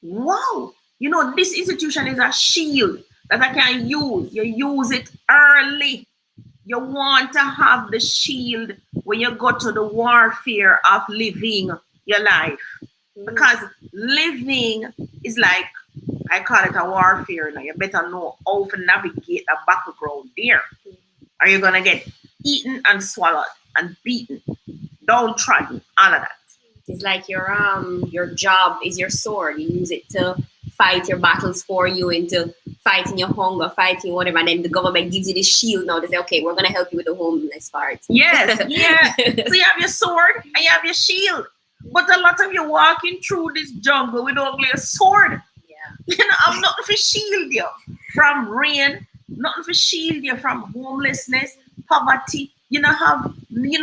wow, you know, this institution is a shield that I can use. You use it early. You want to have the shield when you go to the warfare of living your life. Because living is like, I call it a warfare. Now you better know how to navigate a battleground there. Are you going to get eaten and swallowed and beaten, downtrodden, all of that? It's like your job is your sword. You use it to fight your battles for you, into fighting your hunger, fighting whatever. And then the government gives you the shield. Now they say, okay, we're going to help you with the homeless part. Yes, yeah. So you have your sword and you have your shield. But a lot of you walking through this jungle with only a sword. Yeah. You know, I'm nothing for shield you from rain, nothing for shield you from homelessness, poverty. You know,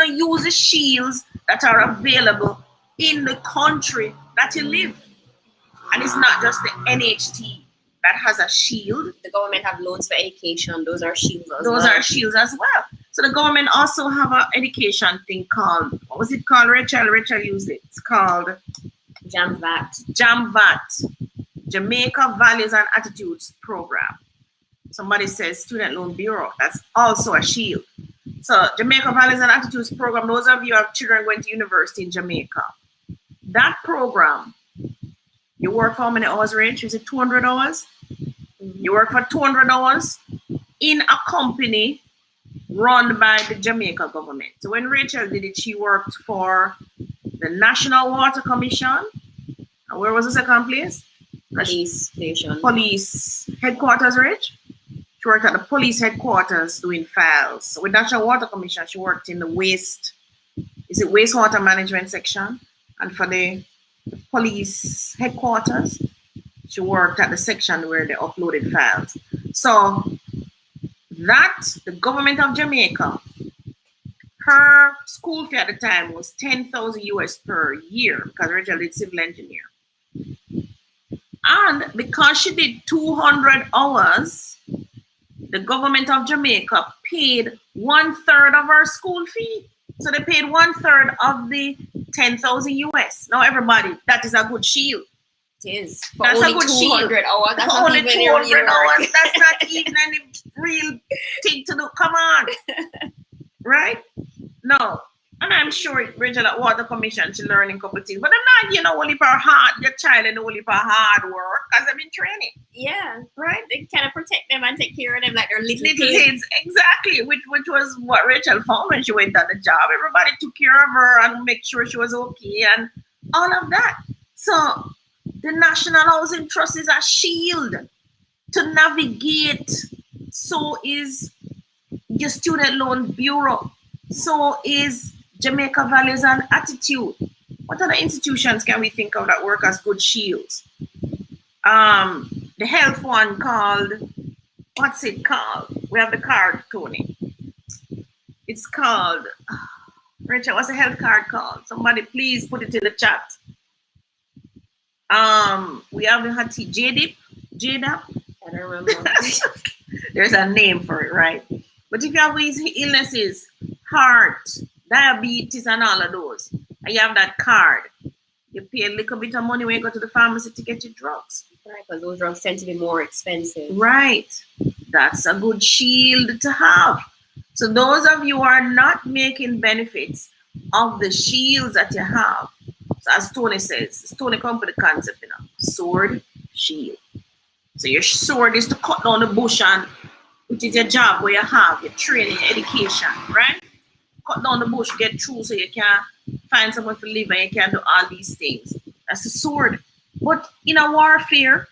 use the shields that are available in the country that you live. And it's not just the NHT that has a shield. The government have loans for education. Those are shields as well. Those are shields as well. So the government also have an education thing called, what was it called, Rachel? Rachel used it. It's called JAMVAT, Jamaica Values and Attitudes Program. Somebody says Student Loan Bureau. That's also a shield. So Jamaica Values and Attitudes Program, those of you who have children going to university in Jamaica, that program, you work for how many hours, Rach? Is it 200 hours? You work for 200 hours in a company run by the Jamaica government. So when Rachel did it, she worked for the National Water Commission. And where was the second place? Police station. Police headquarters, Rach? She worked at the police headquarters doing files. So with National Water Commission, she worked in the wastewater management section. And for the police headquarters, she worked at the section where they uploaded files. So that, the government of Jamaica, her school fee at the time was 10,000 US per year because Rachel did civil engineer. And because she did 200 hours, the government of Jamaica paid 1/3 of her school fee. So they paid 1/3 of the 10,000 US. Now everybody, that is a good shield. It is. For That's only a good 200 shield. hours. That's For not only even 200 hours. work. That's not even any real thing to do. Come on. Right? No. And I'm sure Rachel at Water Commission, she learning a couple things. But I'm not, only for hard, your child and only for hard work because I've been training. Yeah. Right? They kind of protect them and take care of them like they're little kids. Exactly. Which was what Rachel found when she went on the job. Everybody took care of her and make sure she was okay and all of that. So the National Housing Trust is a shield to navigate. So is your Student Loan Bureau. So is Jamaica Values and Attitude. What other institutions can we think of that work as good shields? The health one called, what's it called? We have the card, Tony. It's called, Rachel, what's the health card called? Somebody please put it in the chat. We have the JDAP. I don't remember. There's a name for it, right? But if you have these illnesses, heart, diabetes, and all of those, and you have that card, you pay a little bit of money when you go to the pharmacy to get your drugs. Right, because those drugs tend to be more expensive. Right. That's a good shield to have. So those of you who are not making benefits of the shields that you have, so as Tony says, Tony come with the concept, you know, sword, shield. So your sword is to cut down the bush, and which is your job where you have your training, your education, right? Cut down the bush, get through so you can find someone to live and you can do all these things. That's the sword. But in a warfare,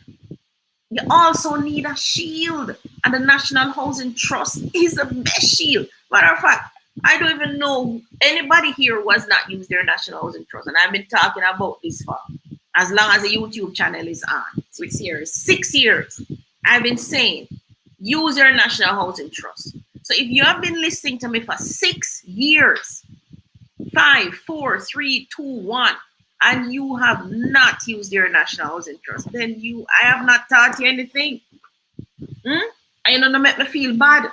you also need a shield. And the National Housing Trust is the best shield. Matter of fact, I don't even know anybody here who has not used their National Housing Trust. And I've been talking about this for as long as the YouTube channel is on. 6 years. 6 years. I've been saying, use your National Housing Trust. So if you have been listening to me for 6 years, 5, 4, 3, 2, 1, and you have not used your National Housing Trust, then I have not taught you anything. And you don't make me feel bad.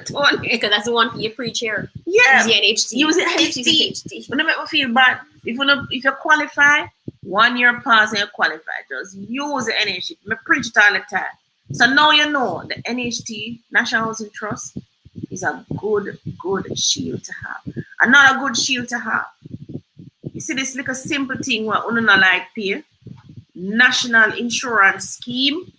Tony. Because that's the one you preach here. Yeah. Use the NHT. Use it HT. Don't make me feel bad. If you qualify, 1 year pass and you qualify, just use the NHT. I preach it all the time. So now you know the NHT, National Housing Trust, is a good shield to have. Another good shield to have. You see this little simple thing where you don't like pay. National Insurance Scheme.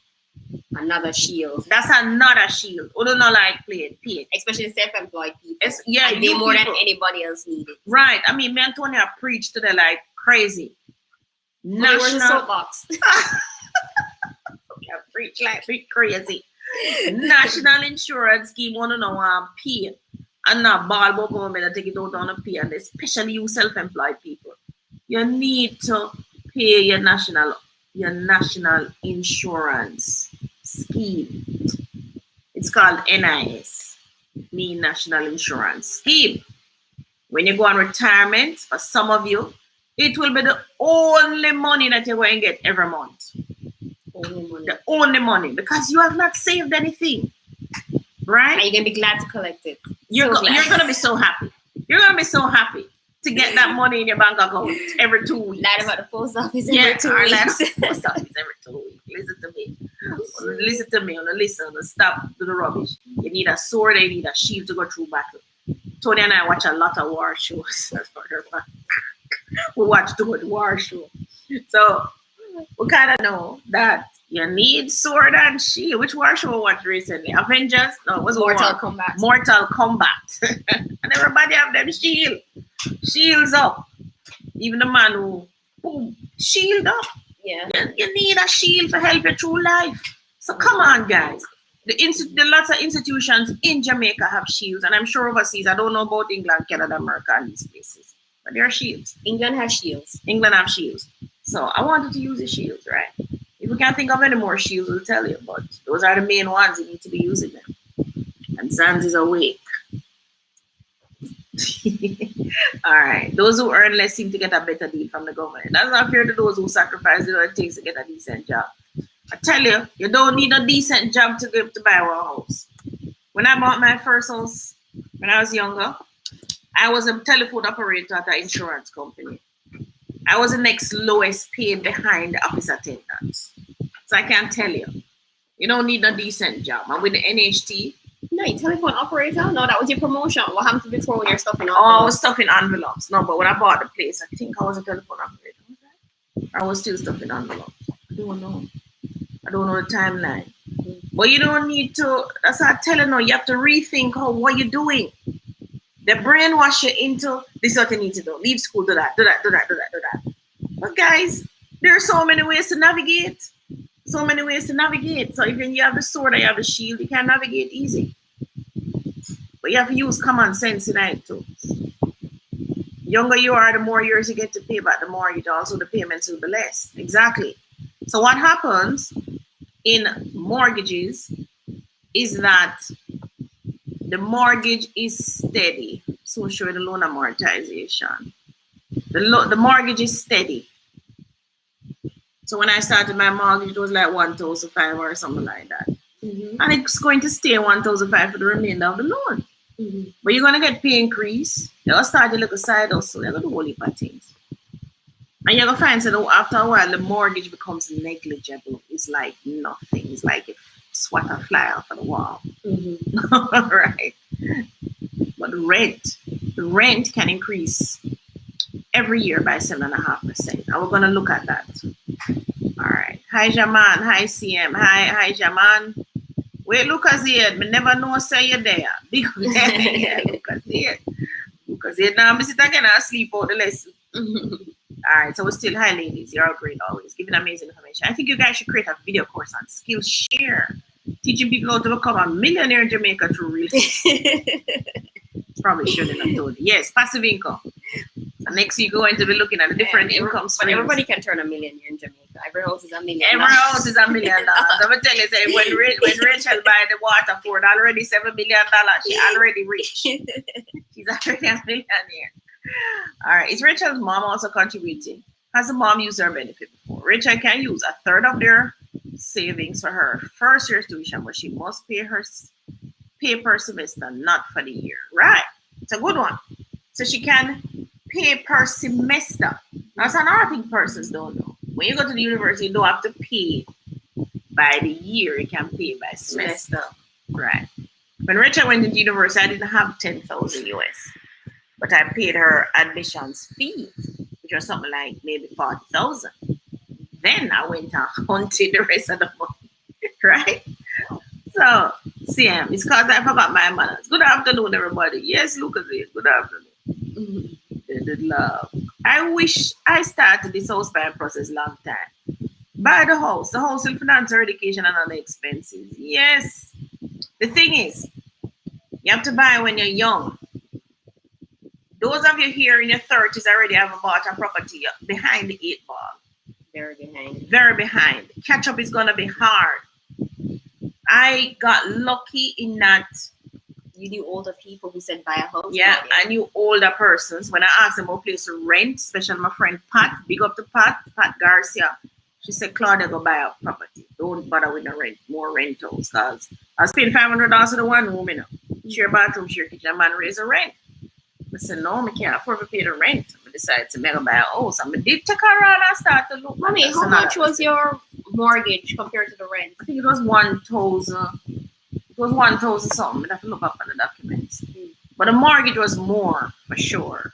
Another shield. That's another shield. You don't like pay. Especially self-employed people. Yeah, and they more than anybody else need it. Right. I mean, me and Tony are preached to them like crazy. Where's the soapbox? Preach like crazy. National Insurance Scheme, want to know want pay. And not ball about government to take it out on a pay. And especially you self-employed people. You need to pay your national insurance scheme. It's called NIS, mean National Insurance Scheme. When you go on retirement, for some of you, it will be the only money that you're going to get every month. The only money, because you have not saved anything, right? And you're gonna be glad to collect it. You're gonna be so happy. You're gonna be so happy to get that money in your bank account every 2 weeks. Lied about the post office every 2 weeks. Post office every 2 weeks. Listen to me. Listen to me. Listen. Stop to the rubbish. You need a sword. You need a shield to go through battle. Tony and I watch a lot of war shows. We watch too much war show. So we kind of know that you need sword and shield. Which war show we watched recently? Avengers? No, it was Mortal Kombat. Mortal Kombat. And everybody have them shields up. Even the man who shield up. Yeah. You need a shield to help you through life. So come on, guys. The lots of institutions in Jamaica have shields, and I'm sure overseas. I don't know about England, Canada, America, and these places, but there are shields. England has shields. England have shields. So I wanted to use the shields, right? If we can't think of any more shields, we'll tell you. But those are the main ones. You need to be using them. And Zans is awake. All right. Those who earn less seem to get a better deal from the government. That's not fair to those who sacrifice what it takes to get a decent job. I tell you, you don't need a decent job to buy a house. When I bought my first house, when I was younger, I was a telephone operator at an insurance company. I was the next lowest paid behind the office attendants. So I can tell you, you don't need a decent job. And with the NHT. No, you telephone operator? No, that was your promotion. What happened before when you're stuffing envelopes? Oh, I was stuffing envelopes. No, but when I bought the place, I think I was a telephone operator. I was still stuffing envelopes. I don't know the timeline. But you don't need to, that's what I'm telling you, you have to rethink what you're doing. They brainwash you into this is what you need to do. Leave school, do that. But guys, there are so many ways to navigate. So many ways to navigate. So even you have the sword or you have the shield, you can navigate easy. But you have to use common sense in it too. Younger you are, the more years you get to pay back, the more you also the payments will be less. Exactly. So what happens in mortgages is that the mortgage is steady. So we'll show you the loan amortization. The mortgage is steady. So when I started my mortgage, it was like 1,500 or something like that. And it's going to stay 1,500 for the remainder of the loan. But you're going to get pay increase. You'll start to look aside also. You're going to do a whole heap of things. And you're going to find that after a while, the mortgage becomes negligible. It's like nothing. It's like a swat a fly off of the wall. Right? But the rent can increase every year by 7.5%. And we're going to look at that. All right. Hi, Jaman. Hi, CM. Hi, Jaman. Wait, Lucas here. Me never know say you're there. Because yeah, Lucas here. Because here now, I sit again and sleep out the lesson. All right. So we're still hi, ladies. You're all great always. Giving amazing information. I think you guys should create a video course on Skillshare. Teaching people how to become a millionaire in Jamaica through real estate. Probably shouldn't have told you. Yes, passive income. So next you're going to be looking at the different income streams. But everybody can turn a millionaire in Jamaica. Every house is a million. Every house is $1 million. I'm going to tell you, say, when Rachel buy the water for already $7 million, she already rich. She's already a millionaire. All right. Is Rachel's mom also contributing? Has the mom used her benefit before? Rachel can use a third of their savings for her first year's tuition, but she must pay per semester, not for the year. Right. It's a good one. So she can pay per semester. That's another thing persons don't know. When you go to the university, you don't have to pay by the year. You can pay by semester. Right. When Rachel went into university, I didn't have 10,000 US, but I paid her admissions fee, which was something like maybe 40,000. Then I went and hunted the rest of the money. Right. So, CM, it's because I forgot my manners. Good afternoon, everybody. Yes, Lucas, good afternoon. Love. I wish I started this house buying process long time. Buy the house. The house will finance your education and other expenses. Yes. The thing is, you have to buy when you're young. Those of you here in your 30s already have bought a property behind the 8 ball. Very behind. Very behind. Catch up is going to be hard. I got lucky in that. You knew older people who said buy a house. Yeah, I knew older persons. When I asked them what place to rent, especially my friend Pat, big up to Pat Garcia. She said, Claudia, go buy a property. Don't bother with the rent, more rentals. Because I was paying $500 for the one room, you know. Share bathroom, share kitchen, man raise the rent. I said, no, I can't afford to pay the rent. I decided to make a buy a house. I did take her around and start to look. Mommy, how much was your mortgage compared to the rent? I think it was 1,000. It was 1,000 something. I have to look up on the documents. But the mortgage was more for sure.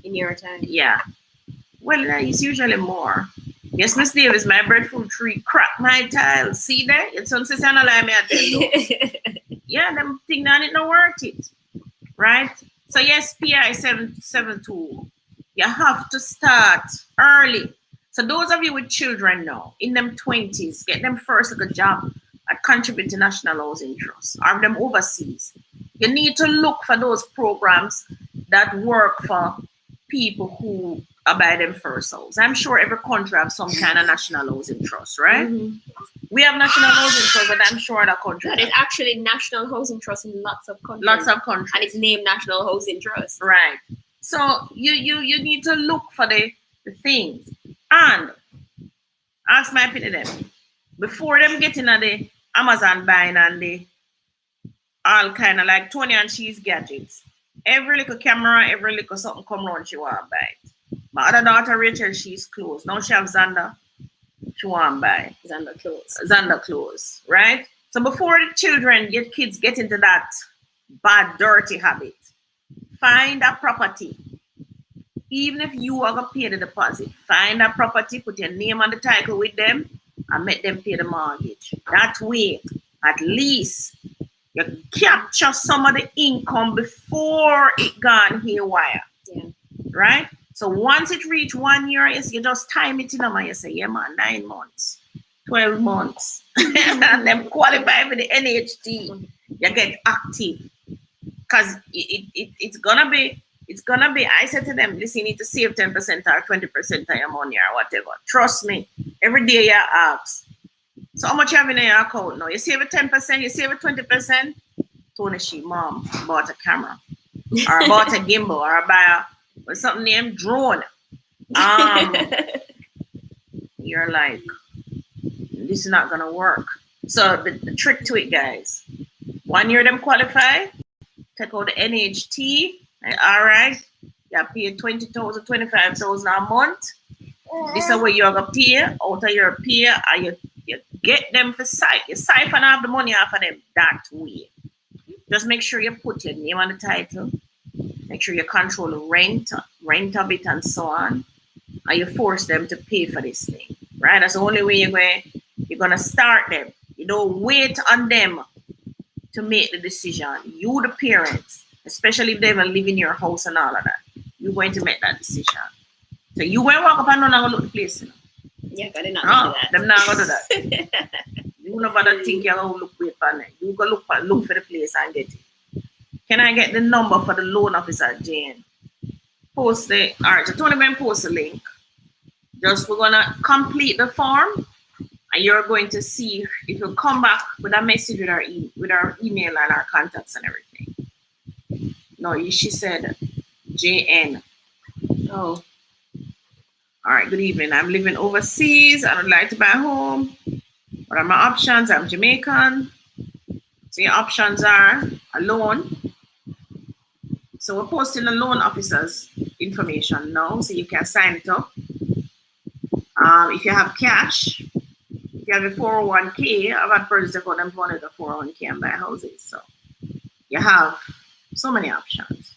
In your time? Yeah. Well, it's usually more. Yes, Miss Davis, my breadfruit tree cracked my tile. See that? It's on sister and I tell you. Yeah, them thing that it not worth it. Right? So yes, PI 772. You have to start early. So those of you with children now, in them 20s, get them first like a job at contribute to National Housing Trust or them overseas. You need to look for those programs that work for people who are by them first house. I'm sure every country has some kind of National Housing Trust, right? We have National Housing Trust, but I'm sure that country. That is actually National Housing Trust in lots of countries. Lots of countries. And it's named National Housing Trust. Right. So you need to look for the things. And ask my opinion them. Before them getting at the Amazon buying and the all kind of like Toni and she's gadgets. Every little camera, every little something come around, she want to buy it. My other daughter Rachel, she's clothes. Now she have Xander. She want to buy Xander clothes, right? So before the children, your kids get into that bad, dirty habit, find a property. Even if you are going to pay the deposit, find a property, put your name on the title with them, and make them pay the mortgage. That way, at least, you capture some of the income before it gone haywire. Yeah. Right? So once it reach 1 year, you just time it in them and you say, yeah man, 9 months, 12 months. And then qualify for the NHT. You get active. Because it's gonna be, I said to them, listen, you need to save 10% or 20% of your money or whatever. Trust me, every day you ask. So how much you have in your account now? You save it 10%, you save it 20%. Tony, she mom bought a camera or bought a gimbal or buy a, what's something named drone. you're like, this is not gonna work. So the trick to it, guys, 1 year them qualify, take out the NHT, all right, you pay 20,000, 25,000 a month. This is where you're gonna pay out of your pay, and you get them for you siphon off the money off of them that way. Just make sure you put your name on the title, make sure you control the rent of it, and so on, and you force them to pay for this thing, right? That's the only way you're gonna start them. You don't wait on them to make the decision. You, the parents, especially if they even live in your house and all of that, you're going to make that decision. So you won't walk up and not look the place. You know? Yeah, but they're not gonna do that. Them not gonna do that. You nobody think you're gonna look wait on it. You go look for the place and get it. Can I get the number for the loan officer, Jane? Post the alright, so Tony Ben post the link. Just we're gonna complete the form. And you're going to see if you come back with a message with our email and our contacts and everything. No, she said JN. Oh. All right, good evening. I'm living overseas. I would like to buy a home. What are my options? I'm Jamaican. So your options are a loan. So we're posting the loan officer's information now, so you can sign it up. If you have cash, if you have a 401k, I've had purchase account and funded a 401k and buy houses. So you have so many options.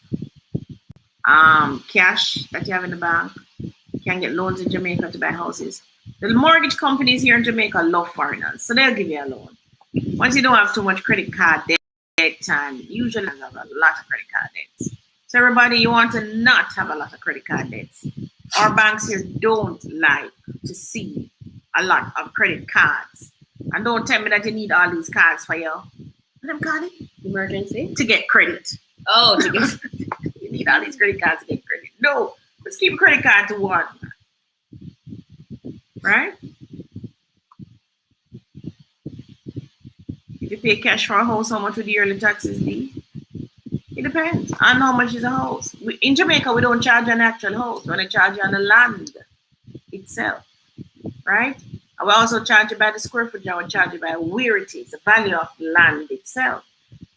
Cash that you have in the bank. You can get loans in Jamaica to buy houses. The mortgage companies here in Jamaica love foreigners, so they'll give you a loan. Once you don't have too much credit card debt, and usually have a lot of credit card debts. So everybody, you want to not have a lot of credit card debts. Our banks here don't like to see a lot of credit cards. And don't tell me that you need all these cards for your emergency to get credit. Oh, to get you need all these credit cards to get credit. No, let's keep a credit card to one. Right? If you pay cash for a house, how much would the yearly taxes be? It depends on how much is a house. In Jamaica, we don't charge an actual house. We only charge you on the land itself. Right? And we also charge you by the square footage, and we charge you by where it is, the value of the land itself.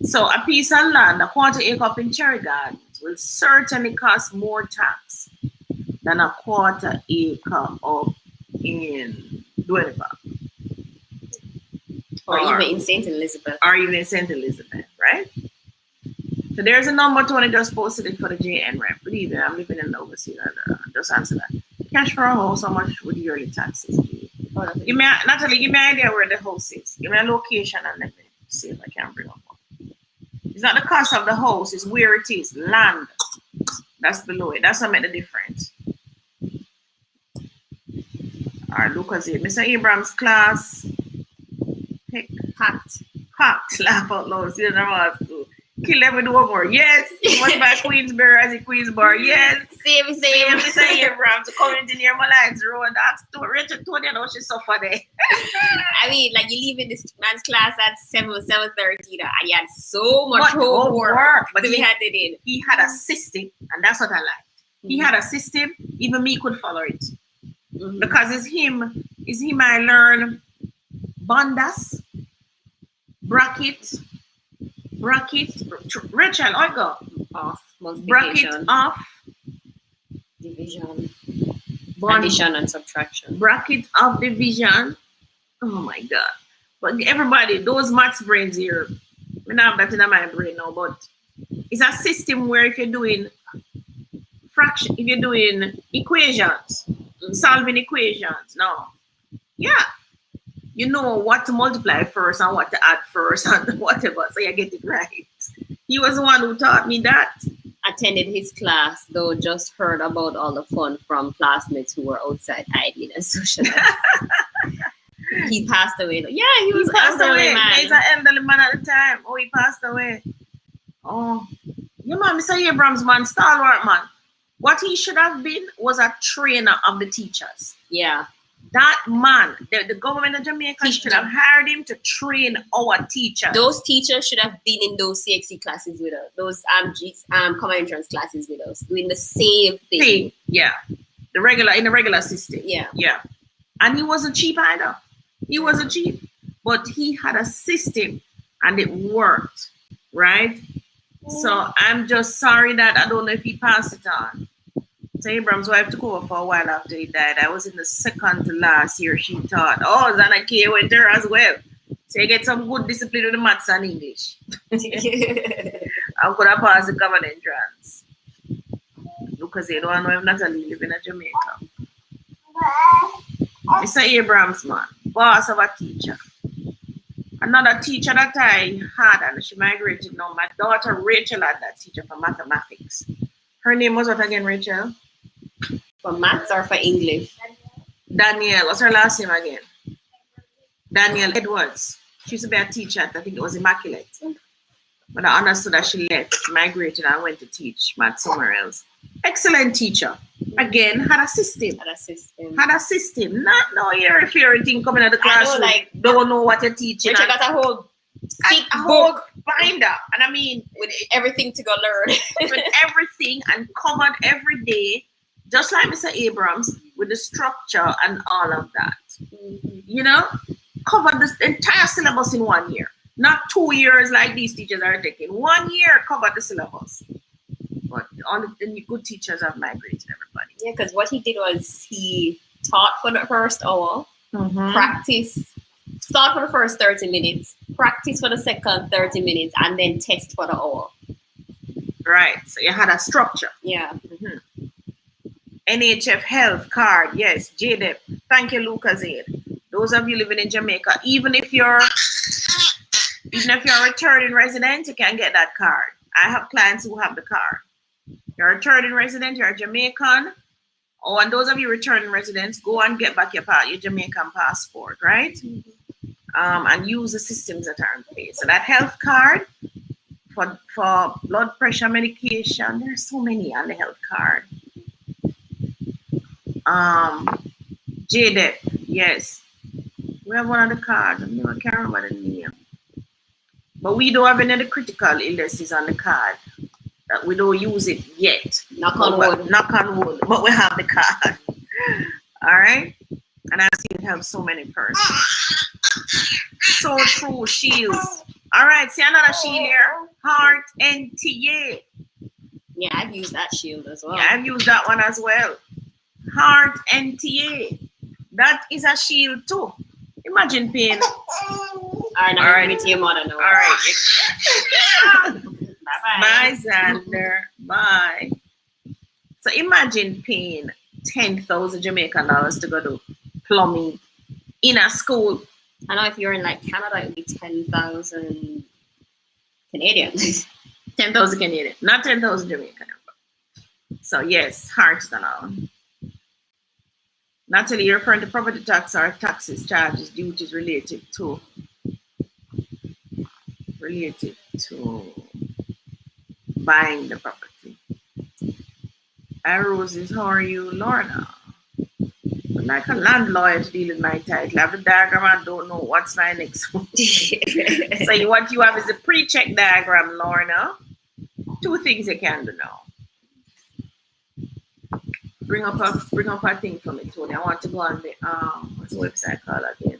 So a piece of land, a quarter acre up in Cherry Gardens, will certainly cost more tax than a quarter acre up in Dwellipa. Or even in St. Elizabeth. Or even in St. Elizabeth, right? So there's a number. Tony just posted it for the JN rep. Good evening. I'm living in the overseas. Just answer that. Cash for a house, how much would yearly taxes be? Natalie, give me an idea where the house is. Give me a location and let me see if I can bring up one. It's not the cost of the house, it's where it is. Land. That's below it. That's what made the difference. All right, look at it. Mr. Abrams' class. Packed. Laugh out loud. See what to kill them with one more. Yes. What about Queensbury as a Queensboro? Yes. Same. Mr. Abrams coming in near my lines road. That's Rachel Tony and how she suffer there. I mean, like you leave in this man's class at 7:30, and he had so much homework. But he had a system, and that's what I like. He had a system, even me could follow it. Mm-hmm. Because it's him I learn Bondas, bracket, Rachel, I go off, bracket off, division, addition and subtraction, bracket of division. Oh my God! But everybody, those maths brains here, I don't have that in my brain now, but it's a system where if you're doing fraction, if you're doing equations, solving equations, no, yeah. You know what to multiply first and what to add first and whatever, so you get it right. He was the one who taught me that. Attended his class, though just heard about all the fun from classmates who were outside hiding and socializing. He passed away. Yeah, he was passed away, man. He's an elderly man at the time. Oh, he passed away. Oh, you man, Mr. Abrams, man, stalwart man. What he should have been was a trainer of the teachers. Yeah. That man, the government of Jamaica should have hired him to train our teachers. Those teachers should have been in those CXC classes with us, those common entrance classes with us, doing the same thing. Yeah, in the regular system. Yeah. And he wasn't cheap either. He wasn't cheap. But he had a system and it worked, right? So I'm just sorry that I don't know if he passed it on. So Abraham's wife took over for a while after he died. I was in the second to last year. She taught. Oh, Zana K went there as well. So you get some good discipline with the maths and English. I could have passed the common entrance. Because they don't know if Natalie live in Jamaica. Mr. Abrams, man, boss of a teacher. Another teacher that I had, and she migrated now. My daughter Rachel had that teacher for mathematics. Her name was what again, Rachel? For maths or for English? Danielle. What's her last name again? Danielle Edwards. She used to be a teacher at, I think it was Immaculate. But I understood that she left, migrated, and went to teach math somewhere else. Excellent teacher. Again, had a system. Had a system. Not no here if you're thing coming out the classroom. Like, don't know what you're teaching. Rachel got a whole thick whole binder. And I mean with everything to go learn. With everything and covered every day. Just like Mr. Abrams, with the structure and all of that. You know? Covered the entire syllabus in 1 year. Not 2 years like these teachers are taking. 1 year covered the syllabus. But all the good teachers have migrated everybody. Yeah, because what he did was he taught for the first hour, practice, start for the first 30 minutes, practice for the second 30 minutes, and then test for the hour. Right. So you had a structure. Yeah. NHF health card. Yes. JDEP. Thank you, Lucas Aid. Those of you living in Jamaica, even if you're a returning resident, you can get that card. I have clients who have the card. You're a returning resident, you're a Jamaican. Oh, and those of you returning residents, go and get back your Jamaican passport, right? And use the systems that are in place. So that health card for blood pressure medication, there's so many on the health card. JDEP, yes. We have one of the cards. I never can remember the name. But we don't have any of the critical illnesses on the card. That we don't use it yet. Knock on wood. Knock on wood. But we have the card. All right? And I've seen it help so many persons. So true. Shields. All right. See another shield here. Heart NTA. Yeah, I've used that shield as well. Yeah, I've used that one as well. Heart NTA. That is a shield too. Imagine paying. All right, give it to your mother now. All right. Bye-bye. Bye, Xander. Bye. So imagine paying 10,000 Jamaican dollars to go to plumbing in a school. I know if you're in like Canada, it would be 10,000 Canadian. 10,000 Canadian, not 10,000 Jamaican. So yes, hearts and all. Natalie, you're referring to property tax or taxes, charges, duties related to buying the property. Hi, Roses, how are you? Lorna. I'm like a landlord to deal with my title. I have a diagram, I don't know what's my next one. So what you have is a pre-check diagram, Lorna. Two things you can do now. Bring up a thing for me, Tony. I want to go on the what's the website called again?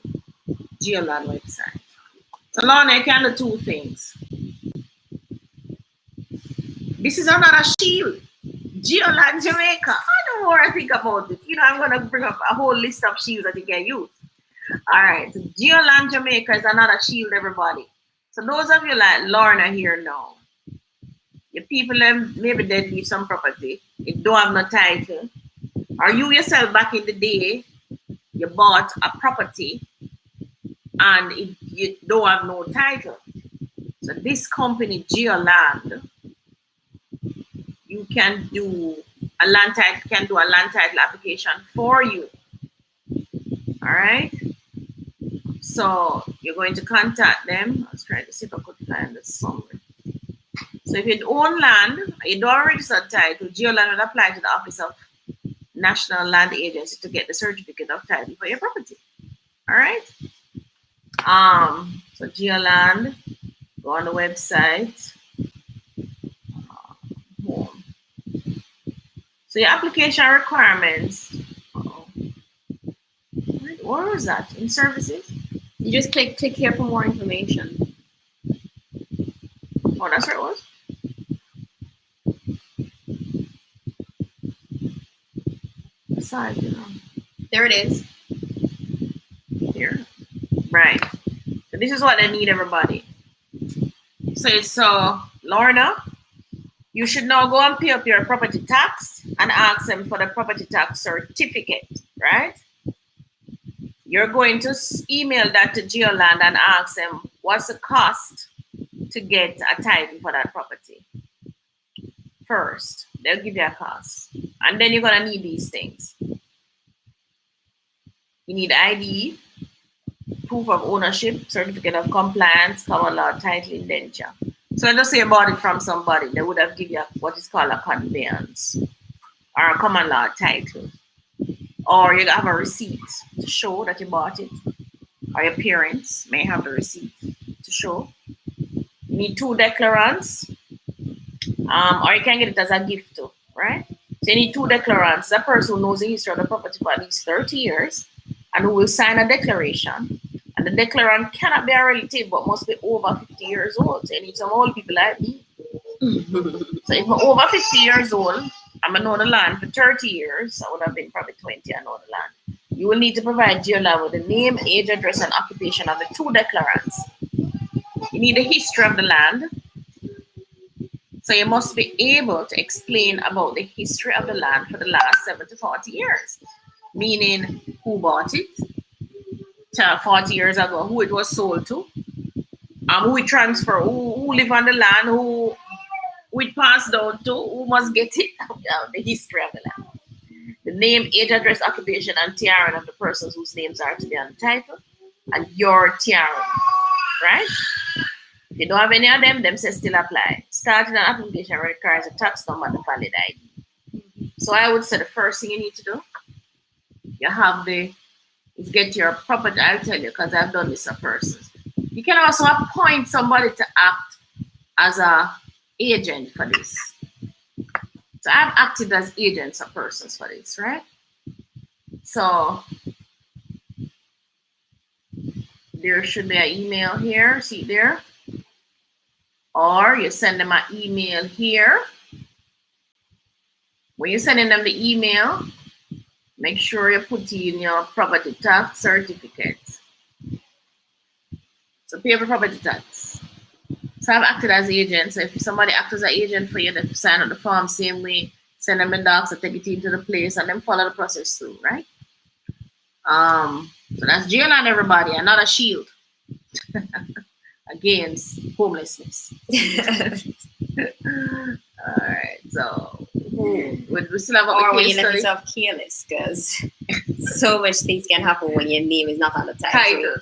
Geoland website. So Lorna, you can do two things. This is another shield. Geoland Jamaica. I don't know what I think about it. You know, I'm gonna bring up a whole list of shields that you can use. All right, so Geoland Jamaica is another shield, everybody. So those of you like Lorna here now, your people maybe they leave some property. You don't have no title. Or you yourself back in the day, you bought a property and you don't have no title. So this company, Geoland, you can do a land title application for you. All right. So you're going to contact them. I was trying to see if I could find this somewhere. So if you own land, you don't register title, Geoland will apply to the Office of National Land Agency to get the certificate of title for your property. All right. So Geoland, go on the website. Home. So your application requirements. Where Where was that? In services? You just click here for more information. Oh, that's where it was? Aside, you know. There it is. Here. Right. So this is what I need, everybody. So it's Lorna, you should now go and pay up your property tax and ask them for the property tax certificate, right? You're going to email that to Geoland and ask them what's the cost to get a title for that property. First, they'll give you a cost. And then you're going to need these things. You need ID, proof of ownership, certificate of compliance, common law, title, indenture. So let's say you bought it from somebody, they would have given you what is called a conveyance or a common law title. Or you have a receipt to show that you bought it. Or your parents may have the receipt to show. You need 2 declarants. Or you can get it as a gift too, right? So you need 2 declarants. That person who knows the history of the property for at least 30 years and who will sign a declaration. And the declarant cannot be a relative but must be over 50 years old. So you need some old people like me. So if I'm over 50 years old, I'm known the land for 30 years. I would have been probably 20, I know the land. You will need to provide Geoland with the name, age, address, and occupation of the 2 declarants. You need the history of the land. So you must be able to explain about the history of the land for the last 7 to 40 years. Meaning who bought it, 40 years ago, who it was sold to, who it transferred, who live on the land, who it passed down to, who must get it, the history of the land. The name, age, address, occupation, and TRN of the persons whose names are to be on the title, and your TRN, right? If you don't have any of them say still apply. Starting an application requires a tax number and a valid ID. So I would say the first thing you need to do, you have is get your property. I'll tell you because I've done this for persons. You can also appoint somebody to act as a agent for this. So I've acted as agents for persons for this, right? So there should be an email here, see there? Or you send them an email here. When you're sending them the email, make sure you put in your property tax certificate. So pay for property tax. So I've acted as agent. So if somebody acts as an agent for you, they sign up the form same way, send them the docs, or take it into the place, and then follow the process through, right? So that's Geoland, everybody, another shield against homelessness. All right, so we still have or when you let study. yourself careless, because so much things can happen when your name is not on the title.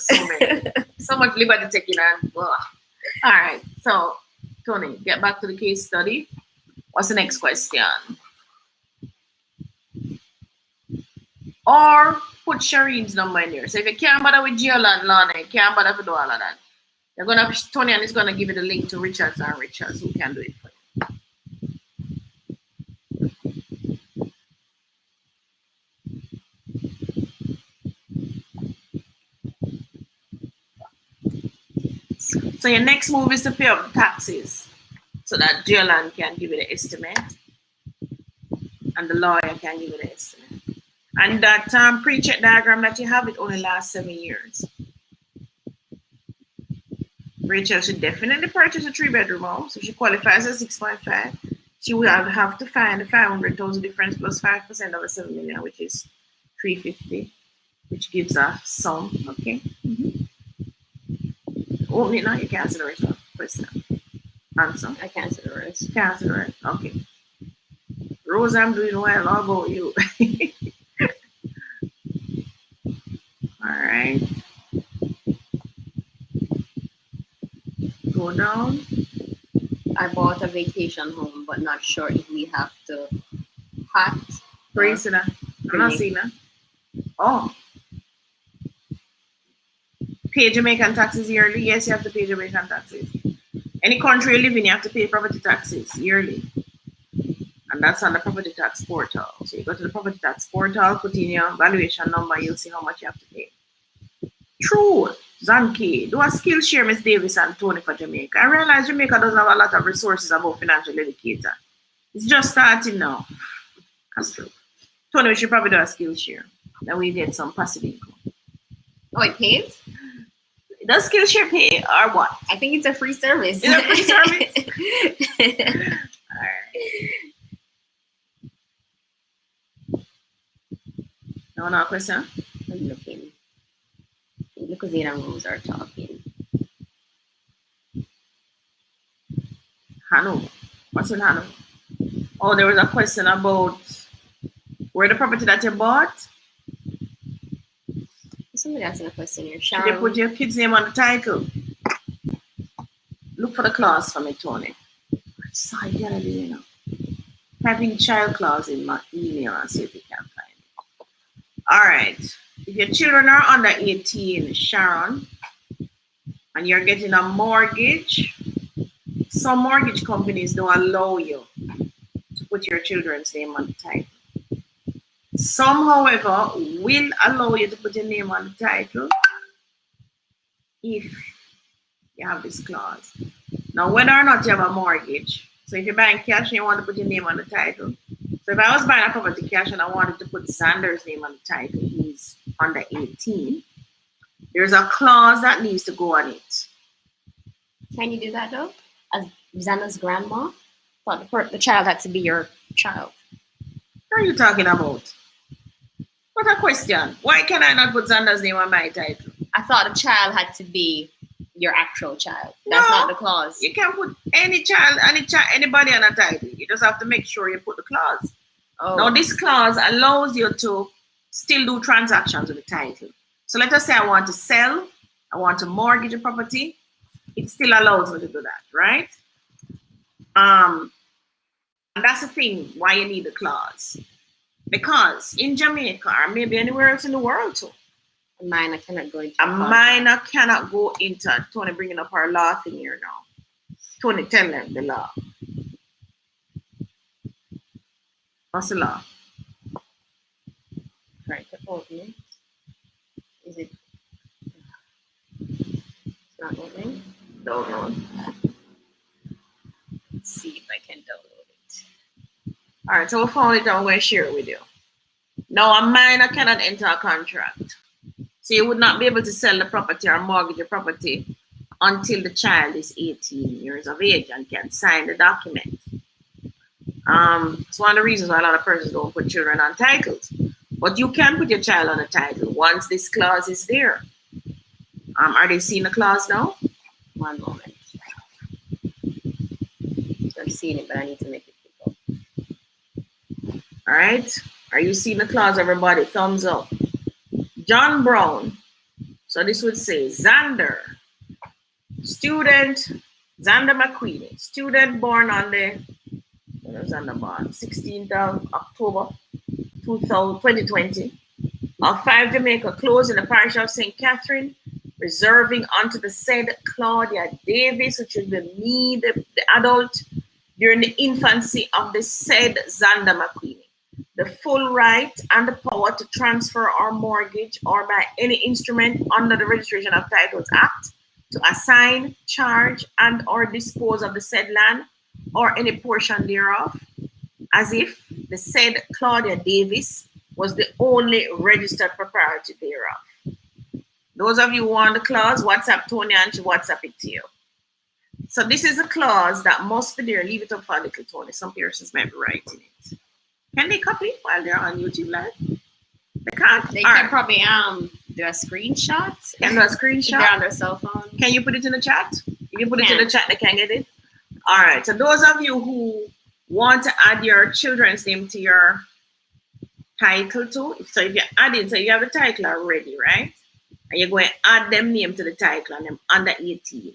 So much liberty taking on. Ugh. All right, so Tony, get back to the case study. What's the next question? Or put Shireen's number in there. So if you can't bother with Geoland, Lana, you can't bother to do all of that. You're gonna Toni-Ann is gonna give you the link to Richards and Richards who can do it for you. So your next move is to pay up taxes so that Geoland can give you the estimate and the lawyer can give you the estimate. And that pre-check diagram that you have, it only lasts 7 years. Rachel should definitely purchase a 3-bedroom home, so she qualifies as 6.5. She will have to find the 500,000 difference plus 5% of the 7 million, which is 350, which gives a sum. Okay. Open it now. You cancel the rest. Question. Answer. I cancel the rest. Cancel the rest. Okay. Rose, I'm doing well. How about you? All right. Go down. I bought a vacation home, but not sure if we have to hat. Praise it. I'm not seeing that. Oh. Pay Jamaican taxes yearly. Yes, you have to pay Jamaican taxes. Any country you live in, you have to pay property taxes yearly. And that's on the property tax portal. So you go to the property tax portal, put in your valuation number, you'll see how much you have to pay. True. Zanke, do a skill share, Miss Davis and Tony for Jamaica. I realize Jamaica doesn't have a lot of resources about financial educator. It's just starting now. That's true. Tony, we should probably do a skill share. Then we get some passive income. Oh, it pays? Does skill share pay or what? I think it's a free service. It's a free service? All right. No, no question? I'm looking. Because the rooms are talking. Hanu. What's in Hanu? Oh, there was a question about where the property that you bought. Somebody asking a question here. Should you put your kid's name on the title? Look for the clause for me, Tony. Sorry, the other day, you know. Having child clause in my email and see if you can find it. All right. If your children are under 18, Sharon, and you're getting a mortgage, some mortgage companies don't allow you to put your children's name on the title. Some, however, will allow you to put your name on the title if you have this clause. Now, whether or not you have a mortgage, so if you're buying cash and you want to put your name on the title, so if I was buying a property cash and I wanted to put Xander's name on the title, he's under 18, there's a clause that needs to go on it. Can you do that though? As Xander's grandma? Thought the child had to be your child. What are you talking about? What a question. Why can I not put Xander's name on my title? I thought the child had to be your actual child. That's not the clause. You can put any child, anybody on a title. You just have to make sure you put the clause. Oh. Now, this clause allows you to still do transactions with the title. So let us say I want to sell, I want to mortgage a property. It still allows me to do that, right? And that's the thing why you need the clause. Because in Jamaica, or maybe anywhere else in the world too, a minor cannot go into Tony bringing up our law thing here now. Tony, tell them the law. What's the law? Right, the opening. Is it? It's not opening? Don't know. Let's see if I can download it. All right, so we found it and I'm going to share it with you. Now, a minor cannot enter a contract. So you would not be able to sell the property or mortgage the property until the child is 18 years of age and can sign the document. It's one of the reasons why a lot of persons don't put children on titles. But you can put your child on a title once this clause is there. Are they seeing the clause now? One moment. I'm seeing it, but I need to make it bigger. All right. Are you seeing the clause, everybody? Thumbs up. John Brown. So this would say Xander, student, Xander McQueen, student born on the 16th of October 2020 of 5 Jamaica, close in the parish of St. Catherine, reserving unto the said Claudia Davis, which will be me, the adult, during the infancy of the said Xander McQueen, the full right and the power to transfer or mortgage or by any instrument under the Registration of Titles Act to assign, charge, and or dispose of the said land or any portion thereof, as if the said Claudia Davis was the only registered proprietor thereof. Those of you who want the clause, WhatsApp Tony and she WhatsApp it to you. So this is a clause that must be there. Leave it up for a little Tony. Some persons might be writing it. Can they copy it while they're on YouTube Live? They can't. They can probably do a screenshot. Can do a screenshot? They're on their cell phone. Can you put it in the chat? If you put it in the chat, they can get it. All right. So those of you who want to add your children's name to your title too. So if you add it, so you have the title already, right? And you're going to add them name to the title and them under 18.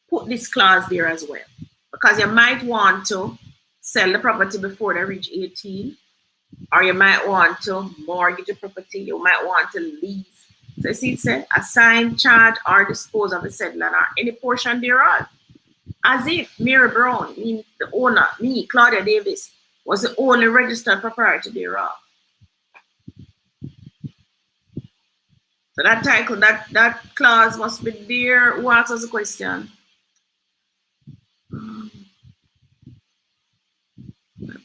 Put this clause there as well. Because you might want to sell the property before they reach 18. Or you might want to mortgage the property. You might want to lease. So see it said, assign, charge, or dispose of the said land or any portion thereof. As if Mary Brown, the owner, me, Claudia Davis, was the only registered proprietor thereof. So that title, that clause must be there. Who asks us the question? My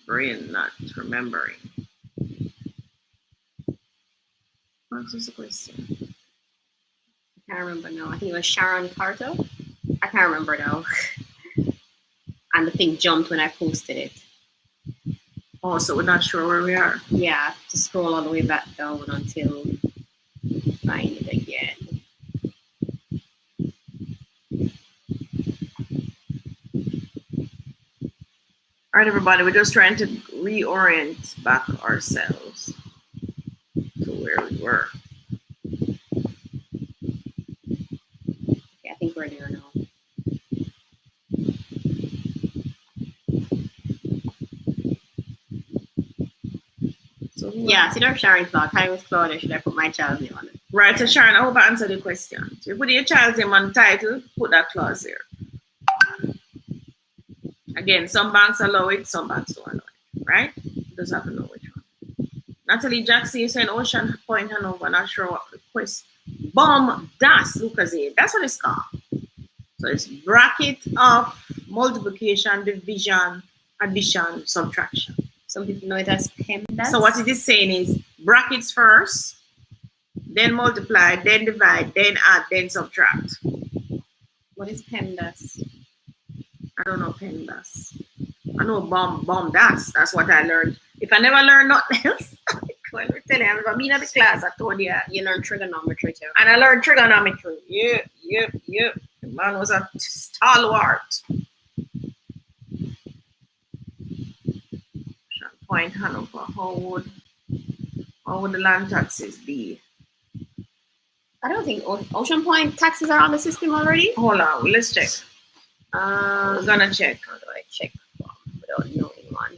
brain not remembering. Who asks us the question? I can't remember now. I think it was Sharon Carter. I can't remember now. And the thing jumped when I posted it. Oh, so we're not sure where we are. Yeah, to scroll all the way back down until find it again. All right, everybody, we're just trying to reorient back ourselves to where we were. Okay, I think we're there now. So yeah, see there's Sharon's blog. Hi, with Claudia. Should I put my child's name on it? Right, so Sharon, I hope I answered the question. So you put your child's name on the title, put that clause there. Again, some banks allow it, some banks don't allow it, right? You just have to know which one. Natalie Jackson, you saying Ocean Point, Hanover, not sure what request. Bomb, das, Lucasade. That's what it's called. So it's bracket of multiplication, division, addition, subtraction. Some people know it as PEMDAS. So what it is saying is brackets first, then multiply, then divide, then add, then subtract. What is PEMDAS? I don't know PEMDAS. I know bomb das. That's what I learned. If I never learned nothing else, well, I'm telling you, I've been at the class, I told you. You learned trigonometry too. And I learned trigonometry. Yep. The man was a stalwart. Point Hanover, how would the land taxes be? I don't think Ocean Point taxes are on the system already. Hold on, let's check. We're gonna check. How do I check without knowing one?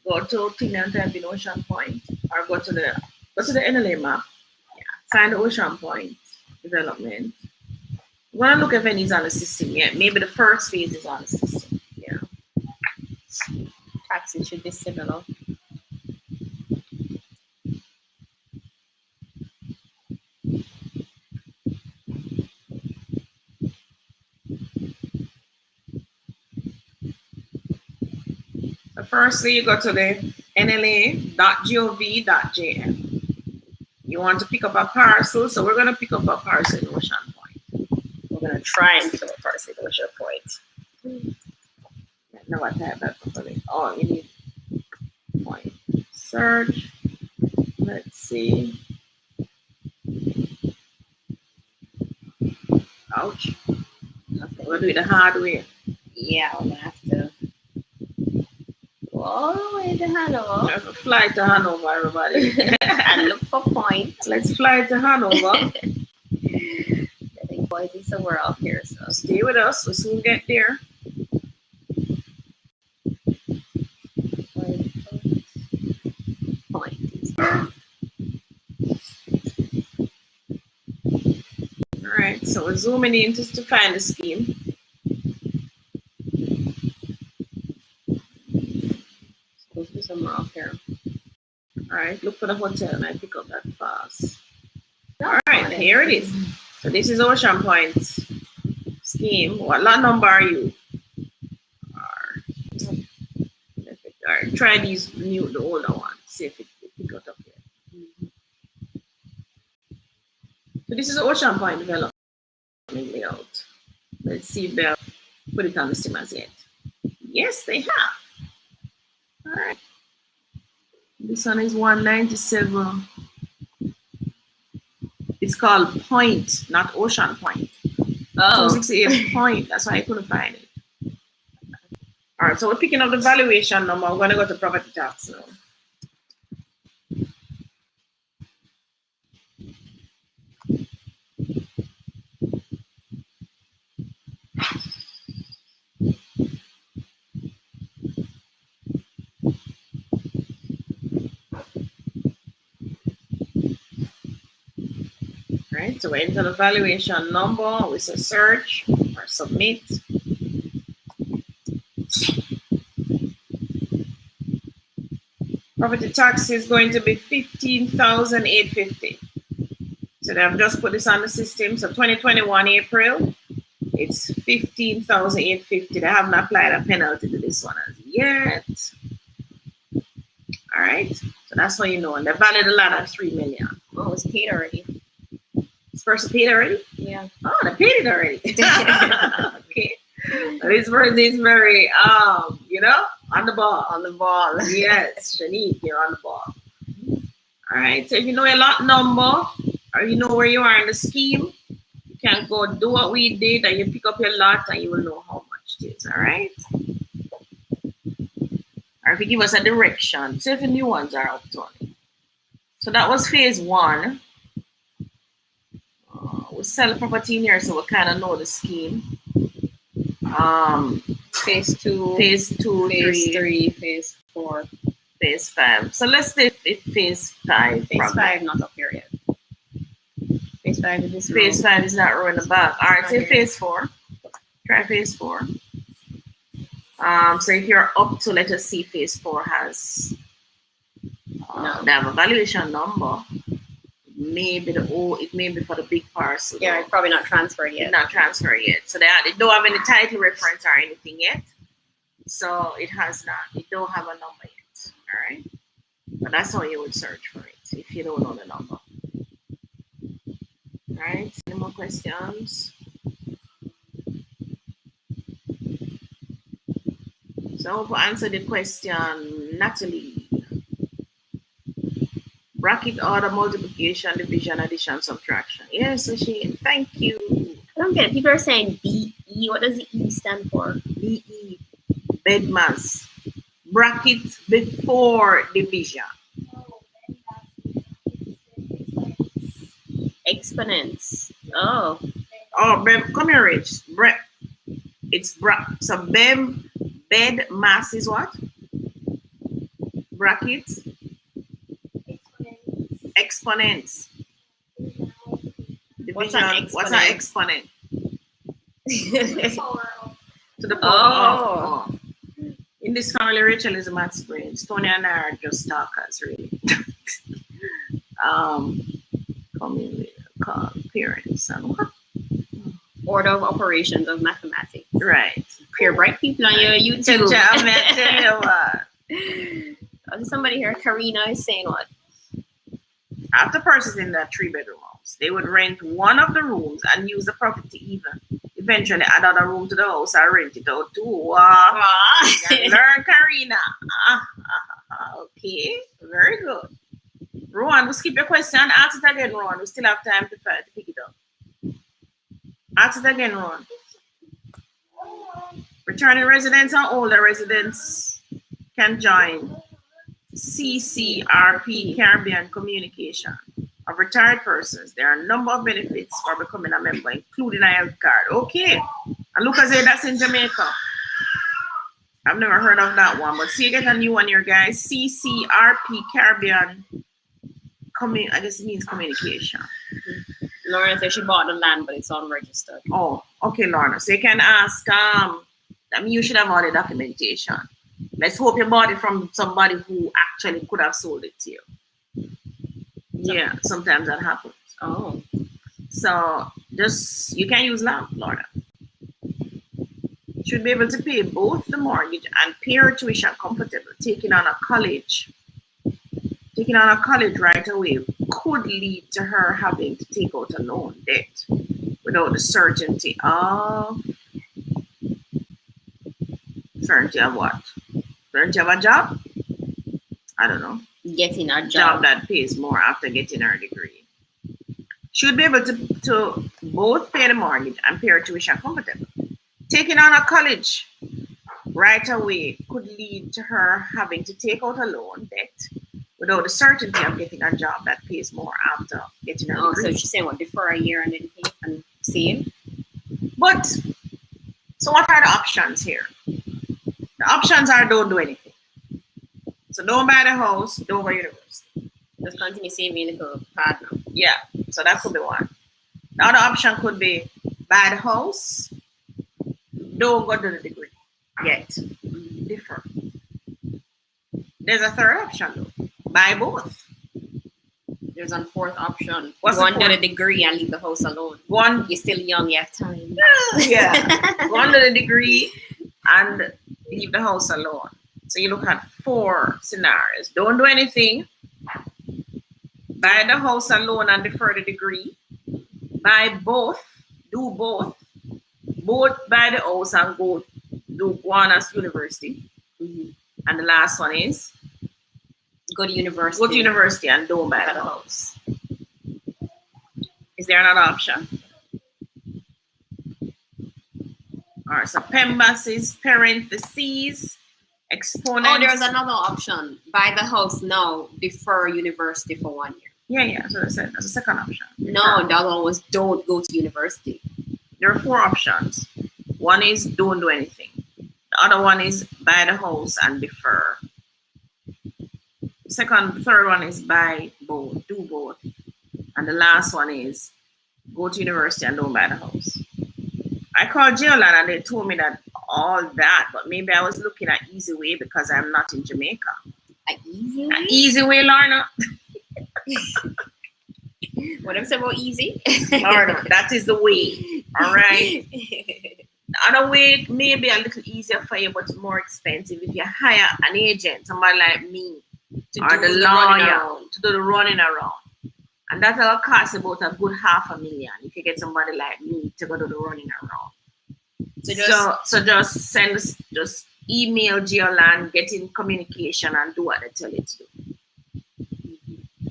Go to thing and type in Ocean Point, or go to the NLA map. Yeah. Find the Ocean Point development. We're gonna look if any's on the system yet. Maybe the first phase is on the system. Yeah. Taxes should be similar. So firstly, you go to the nla.gov.jm. You want to pick up a parcel, so we're going to pick up a parcel in Ocean Point. We're going to try and pick up a parcel in Ocean Point. Now I type that properly. Oh, you need point. Search. Let's see. Ouch. Okay, we'll do it the hard way. Yeah, we're going to have to go all the way to Hanover. Let's fly to Hanover, everybody. And look for points. Let's fly to Hanover. I think point is somewhere out here. So stay with us. We'll soon get there. Point is here. All right, so we're zooming in just to find the scheme. Supposed to be somewhere out here. All right, look for the hotel and I pick up that fast. All right, here it is. So this is Ocean Point scheme. What lot number are you? All right, try these the older ones. See if it got up here. So this is Ocean Point development layout. Let's see if they'll put it on the sim as yet. Yes, they have. All right. This one is 197. It's called Point, not Ocean Point. Oh. 268 Point. That's why I couldn't find it. All right, so we're picking up the valuation number. We're going to go to property tax now. Right, so we enter the valuation number, we say search or submit. Property tax is going to be $15,850. So they have just put this on the system. So 2021 April, it's 15,850. They haven't applied a penalty to this one as yet. All right. So that's how you know. And they valued the land at 3 million. Oh, it's paid already. This person paid already? Yeah. Oh, they paid it already. Okay. So this person is very you know, on the ball. On the ball. Yes, Shanique, you're on the ball. All right. So if you know a lot number or you know where you are in the scheme, you can go do what we did and you pick up your lot and you will know how much it is. All right. Or if you give us a direction, see if the new ones are up to it. So that was phase one. We sell property in here, so we kind of know the scheme. Phase two, phase three, phase 4, phase 5. So let's say phase 5. Phase 5 not up here yet. Phase 5 is this. Phase 5 is not running the back. All right, say phase 4. Try phase 4. So if you're up to, let us see, phase 4 has they have a valuation number. Maybe it may be for the big parcel. Yeah, it's probably not transferred yet. Not transferred yet. So they don't have any title reference or anything yet. So it has not. It don't have a number yet. All right. But that's how you would search for it if you don't know the number. All right. Any more questions? So I hope I answered the question, Natalie. Bracket order, multiplication, division, addition, subtraction. Yes, Shane. Thank you. I don't get it. People are saying BE. What does the E stand for? BE. Bed mass. Bracket before division. Exponents. Oh. Oh, come here, Rich. It's so bed mass is what? Bracket. Exponents. Division. What's an exponent? To the power of. In this family, Rachel is a maths brain. Toni and I are just talkers, really. Coming with parents and what? Order of operations of mathematics. Right. Pure bright people on your YouTube. Tell you what. Somebody here, Karina, is saying what? After purchasing that 3-bedroom house, they would rent one of the rooms and use the profit to eventually add another room to the house and rent it out too. Learn, Karina. Okay, very good. Rowan, we'll skip your question. Ask it again, Rowan. We still have time to pick it up. Ask it again, Rowan. Returning residents and older residents can join CCRP, Caribbean Communication, of retired persons. There are a number of benefits for becoming a member, including a health card. Okay. And look, that's in Jamaica. I've never heard of that one, but see, you get a new one here, guys. CCRP, Caribbean, I guess it means communication. Lorna said she bought the land, but it's unregistered. Oh, okay, Lorna. So you can ask, you should have all the documentation. Let's hope you bought it from somebody who actually could have sold it to you. Yeah, sometimes that happens. Oh. So you can use land, Lorna. Should be able to pay both the mortgage and pay her tuition comfortable. Taking on a college right away could lead to her having to take out a loan debt without the certainty of what? Certainty of a job? I don't know. Getting a job that pays more after getting her degree. Should be able to both pay the mortgage and pay her tuition comfortable. Taking on a college right away could lead to her having to take out a loan debt without the certainty of getting a job that pays more after getting her degree. So she's saying what, defer a year and then pay and save? But, so what are the options here? The options are don't do anything. So don't buy the house, don't go to university. Just continue saving in the partner. Yeah, so that could be one. The other option could be buy the house, don't go to the degree yet. Differ. There's a third option though. Buy both. There's a fourth option. What's Go the under the fourth? degree and leave the house alone. One, You're still young, you have time. yeah, go under the degree and leave the house alone. So you look at 4 scenarios. Don't do anything. Buy the house alone and defer the degree. Buy both. Do both. Both buy the house and go do one as university. Mm-hmm. And the last one is Go to university. go to university and don't buy the house. Is there another option? All right, so PEMBAS is parentheses, exponents. Oh, there's another option. Buy the house now, defer university for 1 year. Yeah, so that's a second option. No, the other one was don't go to university. There are 4 options. One is don't do anything. The other one is buy the house and defer. The third one is buy both, do both. And the last one is go to university and don't buy the house. I called Geoland and they told me that all that, but maybe I was looking at easy way because I'm not in Jamaica. An easy way? An easy way, Lorna. What I'm saying about easy? Lorna, that is the way. All right. The other way may be a little easier for you, but more expensive if you hire an agent, somebody like me, or the lawyer to do the running around. And that'll cost about a good $500,000 if you get somebody like me to go do the running around. So just email Geoland, get in communication and do what they tell you to do.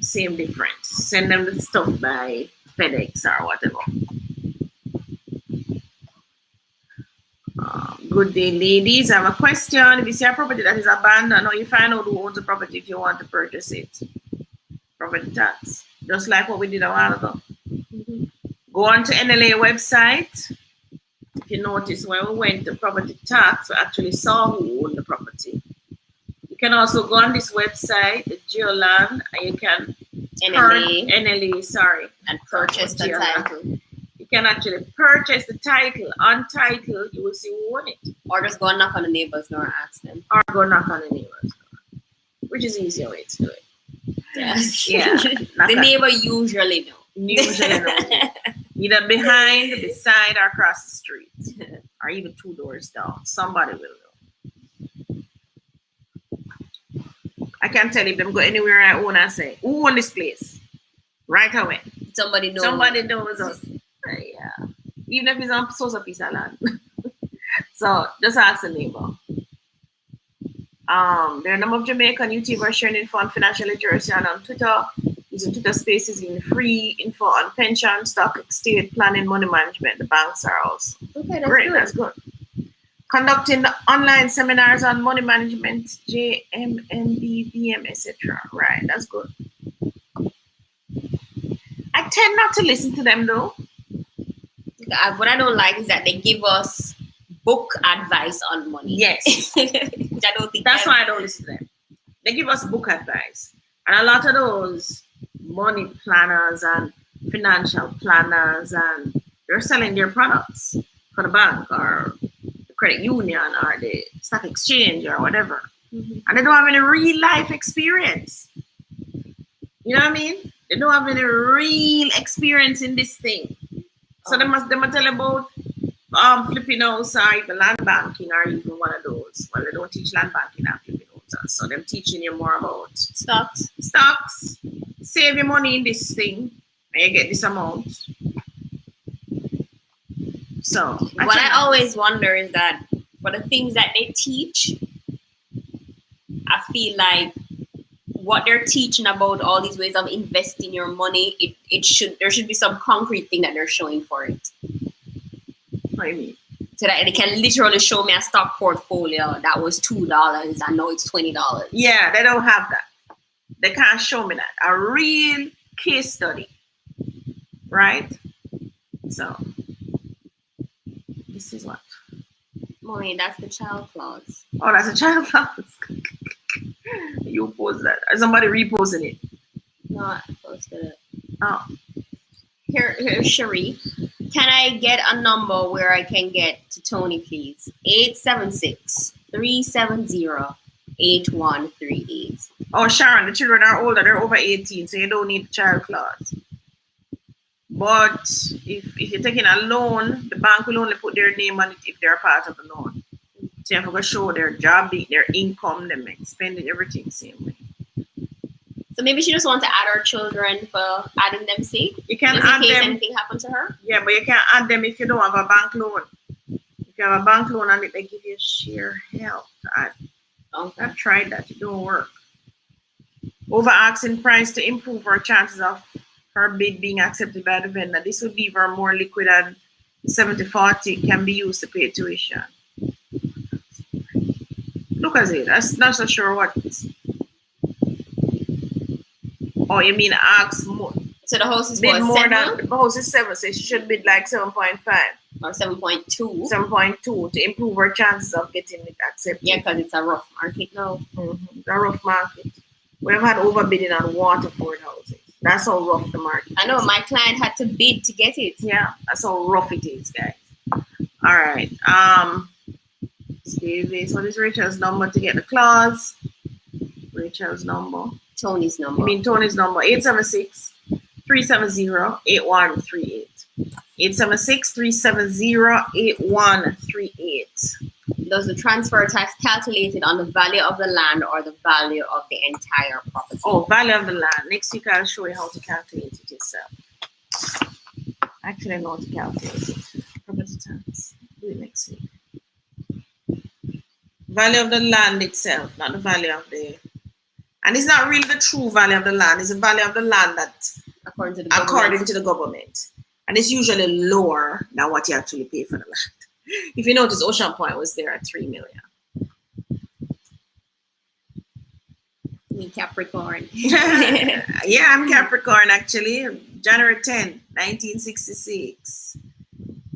Same difference. Send them the stuff by FedEx or whatever. Good day, ladies. I have a question. If you see a property that is abandoned, or you find out who owns the property if you want to purchase it, property tax, just like what we did a while ago. Mm-hmm. Go on to NLA website. If you notice, when we went to property tax, we actually saw who owned the property. You can also go on this website, the Geoland, and you can NLA, and purchase the title. You can actually purchase the title. On title, you will see who own it. Or just go and knock on the neighbor's door and ask them. Or go knock on the neighbor's door, which is the easier way to do it. Yes. Yeah. The neighbor usually know. Usually know. Either behind, beside, or across the street. Or even 2 doors down. Somebody will know. I can tell if them go anywhere I own and say, who own this place? Right away. Somebody knows. Somebody knows us. Yeah. Even if it's on source of piece of land. So just ask the neighbor. There are a number of Jamaican YouTubers sharing info on financial literacy and on Twitter, using Twitter Spaces, giving free info on pension, stock, estate planning, money management. The banks are also great. That's good. Conducting online seminars on money management, JMMB, VM, etc. Right, that's good. I tend not to listen to them though. What I don't like is that they give us book advice on money. Yes. Which I don't think that's why I don't listen to them. They give us book advice. And a lot of those money planners and financial planners, and they're selling their products for the bank or the credit union or the stock exchange or whatever. Mm-hmm. And they don't have any real life experience. You know what I mean? They don't have any real experience in this thing. So they must tell about flipping house or even land banking or even one of those. Well, they don't teach land banking or flipping houses. So they're teaching you more about stocks. Save your money in this thing and you get this amount. So what I always wonder is that for the things that they teach, I feel like what they're teaching about all these ways of investing your money, there should be some concrete thing that they're showing for it. What do you mean? So that they can literally show me a stock portfolio that was $2 and now it's $20. Yeah, they don't have that. They can't show me that. A real case study. Right? So this is what? Mommy, that's the child clause. Oh, that's a child clause. You post that. Somebody reposting it. No, I posted it. Oh. Here's Cherie. Can I get a number where I can get to Tony, please? 876-370-8138. Oh, Sharon, the children are older, they're over 18, so you don't need the child clause. But if you're taking a loan, the bank will only put their name on it if they're part of the loan. So you have to show their job, their income, them spending everything same way. So maybe she just wants to add her children for adding them, see? You can just add in case them. anything happens to her? Yeah, but you can't add them if you don't have a bank loan. If you have a bank loan and they give you sheer help. I've tried that, it don't work. Over asking price to improve her chances of her bid being accepted by the vendor. This would leave her more liquid, and 70-40 can be used to pay tuition. Look at it. That's not so sure what. Oh, you mean ask more? So the house is bid more 7? than the house is 7, so she should bid like 7.5 or 7.2. 7.2 to improve her chances of getting it accepted. Yeah, because it's a rough market now. It's a rough market. We've had overbidding on Waterford houses. That's how rough the market is. I know, my client had to bid to get it. Yeah, that's how rough it is, guys. All right. So this is Rachel's number to get the clause. Rachel's number. Tony's number. You mean Tony's number. 876-370-8138. 876-370-8138. Does the transfer tax calculated on the value of the land or the value of the entire property? Oh, value of the land. Next week I'll show you how to calculate it yourself. Actually, I know how to calculate it. Property tax. Do it next week. Value of the land itself, not the value of the... And it's not really the true value of the land. It's the value of the land that according to the government. And it's usually lower than what you actually pay for the land. If you notice, Ocean Point was there at 3 million. Me Capricorn. Yeah, I'm Capricorn actually. January 10, 1966.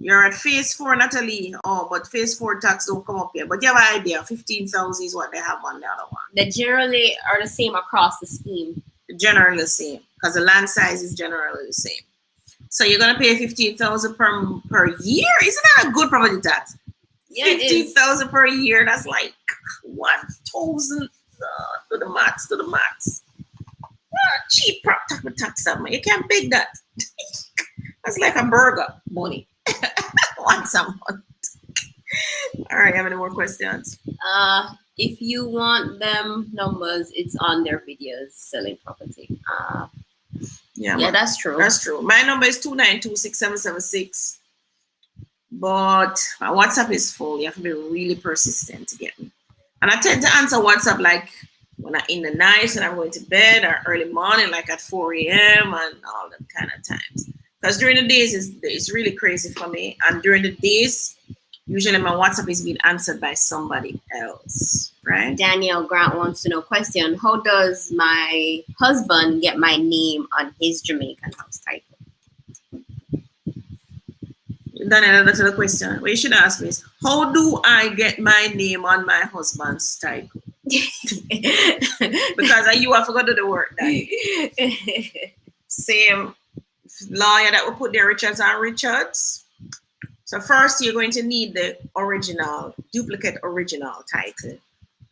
You're at phase 4, Natalie. Oh, but phase 4 tax don't come up here. But you have an idea. 15,000 is what they have on the other one. They generally are the same across the scheme. Generally the same, because the land size is generally the same. So you're gonna pay 15,000 per year. Isn't that a good property tax? Yeah, 15,000 per year. That's like 1,000 to the max. Cheap property tax. You can't pay that. That's like a burger money. Once a month. All right. Have any more questions? If you want them numbers, it's on their videos selling property. Yeah, that's true. That's true. My number is 292-6776. But my WhatsApp is full. You have to be really persistent to get me. And I tend to answer WhatsApp like when I'm in the night and I'm going to bed, or early morning, like at 4 a.m. and all them kind of times. Because during the days, it's really crazy for me. And during the days, usually my WhatsApp is being answered by somebody else, right? Danielle Grant wants to know, question, how does my husband get my name on his Jamaican house title? Danielle, that's the question. What you should ask me is, how do I get my name on my husband's title? Because you have forgotten the word, Danielle. Same lawyer that will put their Richards on Richards. So first, you're going to need the duplicate original title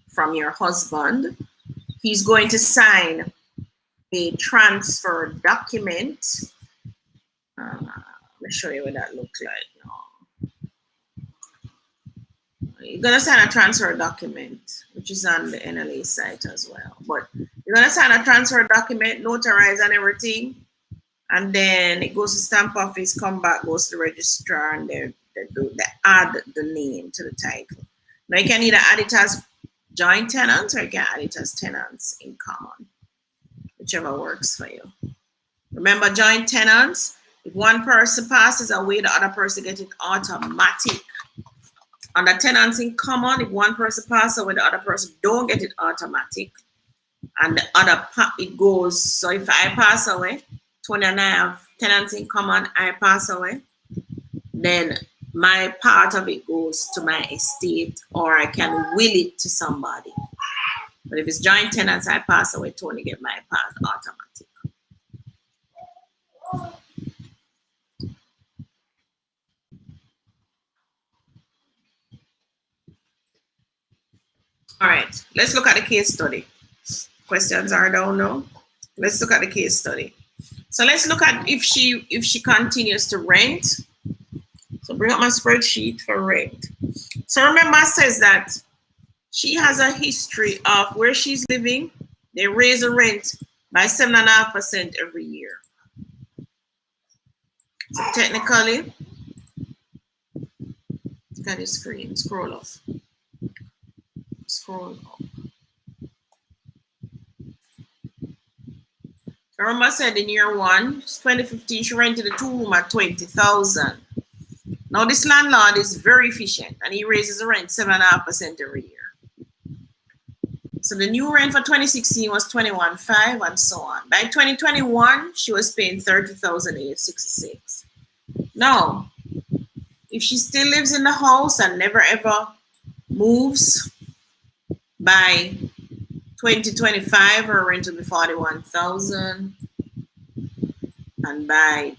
from your husband. He's going to sign a transfer document. Let me show you what that looks like now. You're going to sign a transfer document, which is on the NLA site as well. But you're going to sign a transfer document, notarize and everything. And then it goes to stamp office, come back, goes to the registrar, and they add the name to the title. Now you can either add it as joint tenants or you can add it as tenants in common, whichever works for you. Remember, joint tenants, if one person passes away, the other person gets it automatic. Under tenants in common, if one person passes away, the other person don't get it automatic. And the other it goes, so if I pass away, Tony and I have tenants in common, I pass away, then my part of it goes to my estate, or I can will it to somebody. But if it's joint tenants, I pass away, Tony get my part automatic. All right, let's look at the case study. Questions are down now. Let's look at the case study. So let's look at if she continues to rent. So bring up my spreadsheet for rent. So remember, it says that she has a history of where she's living. They raise the rent by 7.5% every year. So technically, look at the screen. Scroll up. Scroll up. Remember I said in year one, 2015, she rented a 2-room at 20,000. Now this landlord is very efficient and he raises the rent 7.5% every year. So the new rent for 2016 was 21,500 and so on. By 2021, she was paying 30,866. Now, if she still lives in the house and never ever moves, by 2025, her rent will be 41,000, and by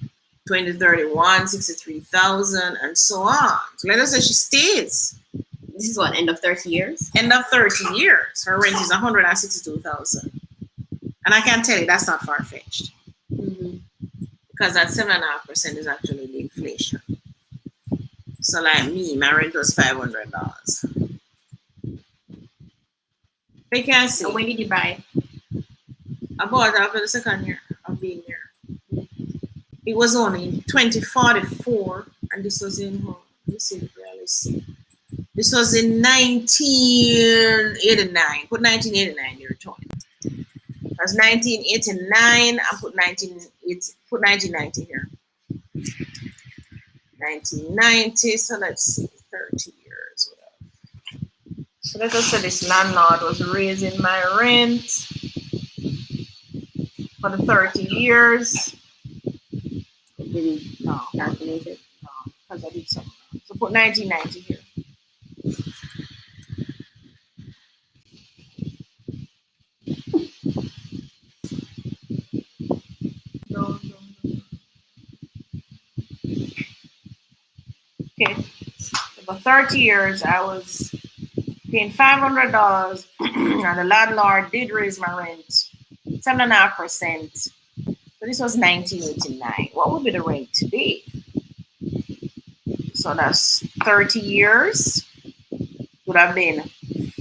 2031, 63,000, and so on. So let us say she stays. This is what, end of 30 years? End of 30 years, her rent is 162,000. And I can tell you that's not far-fetched. Mm-hmm. Because that 7.5% is actually the inflation. So like me, my rent was $500. You can see. And when did you buy? I bought it after the second year of being here. It was only 2044, and this was in, let me see if I really see. This was in 1989. Put 1989 here, Tony. That's 1989. I put 1990 here. 1990. So let's see, 30 years. So let us say this landlord was raising my rent for the 30 years. No, calculated. No, because I did something. So put 1990 here. No. Okay. So for 30 years, I was paying $500, and the landlord did raise my rent 7.5%. So this was 1989. What would be the rate today? So that's 30 years. Would have been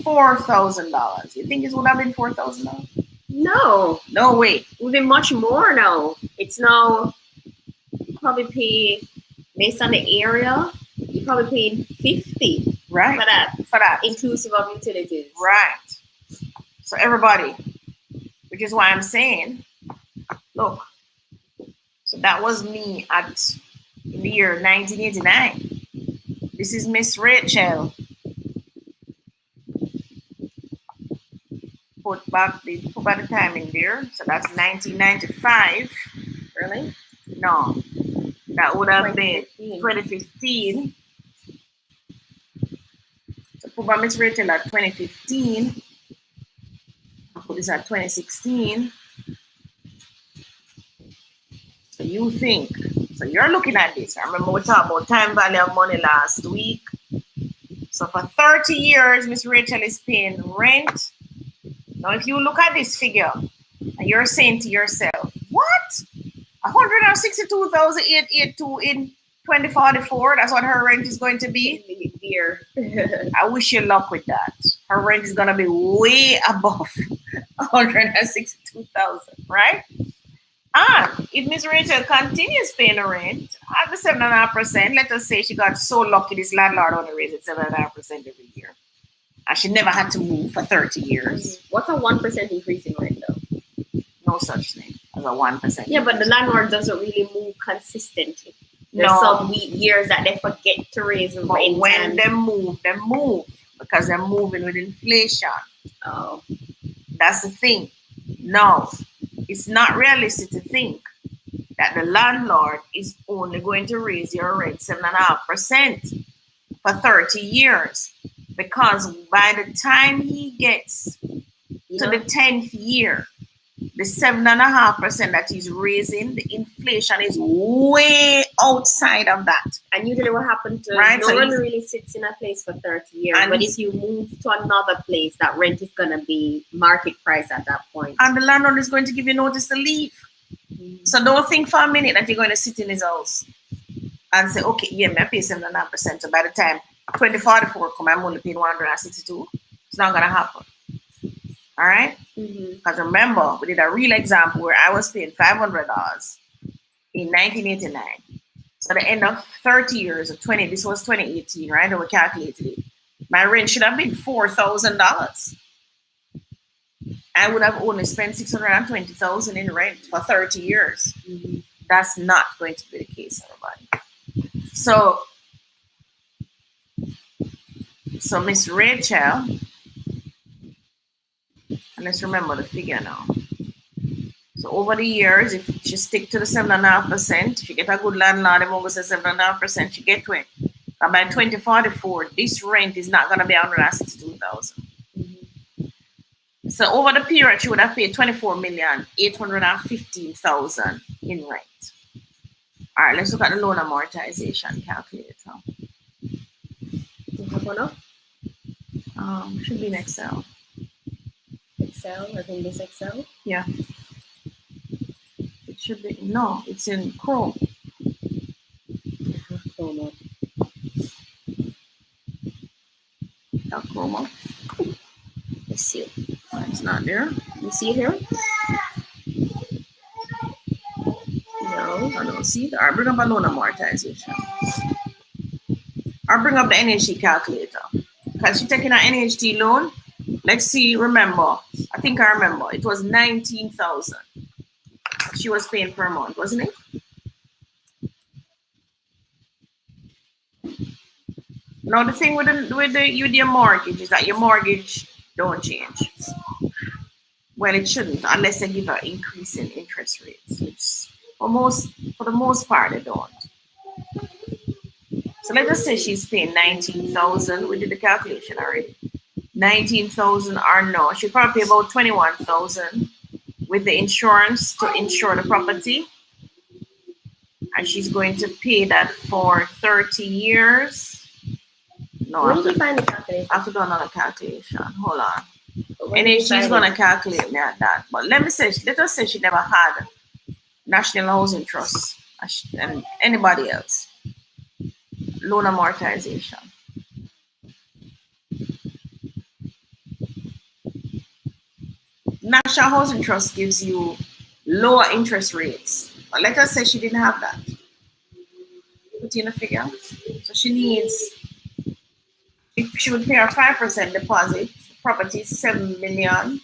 $4,000. You think it would have been $4,000? No. No way. It would be much more now. It's now probably pay based on the area. You probably paid $50 Right. for that, inclusive of utilities. Right. So everybody, which is why I'm saying, look. So that was me in the year 1989. This is Miss Rachel. Put back the time in there. So that's 1995. Really? No. That would have been 2015. So put back Miss Rachel at 2015. I'll put this at 2016. So you think. So you're looking at this. I remember we talked about time value of money last week. So for 30 years, Miss Rachel is paying rent. Now, if you look at this figure, and you're saying to yourself, what? 162,882 in 2044? That's what her rent is going to be? Dear. I wish you luck with that. Her rent is going to be way above 162,000, right? And if Miss Rachel continues paying the rent at the 7.5%, let us say she got so lucky this landlord only raised it 7.5% every year. And she never had to move for 30 years. What's a 1% increase in rent though? No such thing as a 1%. Yeah, but the landlord doesn't really move consistently. There's some years that they forget to raise the rent. When they move because they're moving with inflation. Oh. That's the thing. No, it's not realistic to think that the landlord is only going to raise your rent 7.5% for 30 years. Because by the time he gets to the 10th year, the 7.5% that he's raising, the inflation is way outside of that. And usually what happens to Right, no so one he's- really sits in a place for 30 years. And But if you move to another place, that rent is gonna be market price at that point. And the landlord is going to give you notice to leave. So don't think for a minute that you're going to sit in his house and say, okay, yeah, I pay 7.5%. So by the time 2044 come, I'm only paying 162. It's not gonna happen. All right? Because remember, we did a real example where I was paying $500 in 1989. So at the end of 30 years or 20, this was 2018, right? And we calculated it. My rent should have been $4,000. I would have only spent $620,000 in rent for 30 years. That's not going to be the case, everybody. So Miss Rachel, and let's remember the figure now. So over the years, if you stick to the 7.5%, if you get a good landlord, I'm going to say 7.5%, you get to it. And by 2044, this rent is not going to be $162,000. So over the period, you would have paid $24,815,000 in rent. All right, let's look at the loan amortization calculator. You have one up? Should be in Excel. Excel, I think this Excel. Yeah. It should be, no, it's in Chrome. Chrome up. Not Chrome up. Let's see. It's not there. You see it here? No, I don't see it. All right, bring up a loan amortization. I'll bring up the NHT calculator. Because she's taking an NHT loan. Let's see, remember. I think I remember. It was $19,000 she was paying per month, wasn't it? Now the thing with your mortgage is that your mortgage don't change. Well, it shouldn't unless they give an increase in interest rates. It's for the most part they don't. So let us say she's paying $19,000. We did the calculation already. $19,000 or no, she'll probably pay about $21,000 with the insurance to insure the property. And she's going to pay that for 30 years. No, Where did you find the calculator? I have to do another calculation. Hold on. Where did you NHG is find going it? to calculate me at that. But let us say she never had National Housing Trust and anybody else. Loan amortization. National Housing Trust gives you lower interest rates. But let us say she didn't have that. Put in a figure. So she needs, if she would pay a 5% deposit, property is $7 million.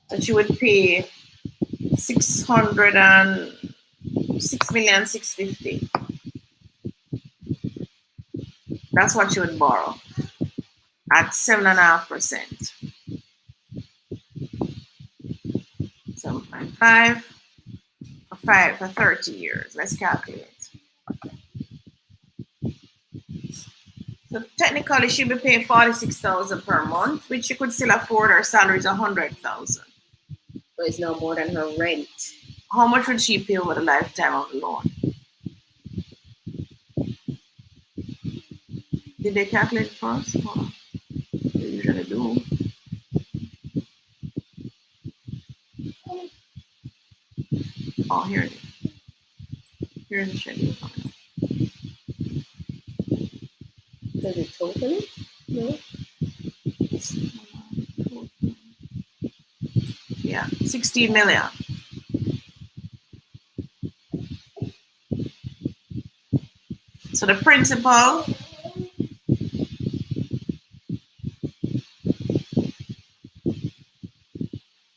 So she would pay $606,650,000. That's what she would borrow at 7.5%. 7.5 for 30 years. Let's calculate. So technically, she'll be paying $46,000 per month, which she could still afford. Her salary is $100,000. But it's no more than her rent. How much would she pay over the lifetime of the loan? Did they calculate it for us? Oh, they usually do. Oh, here it is. Here's the schedule coming up. Does it total it? No. Yeah, 16 million. So the principal, how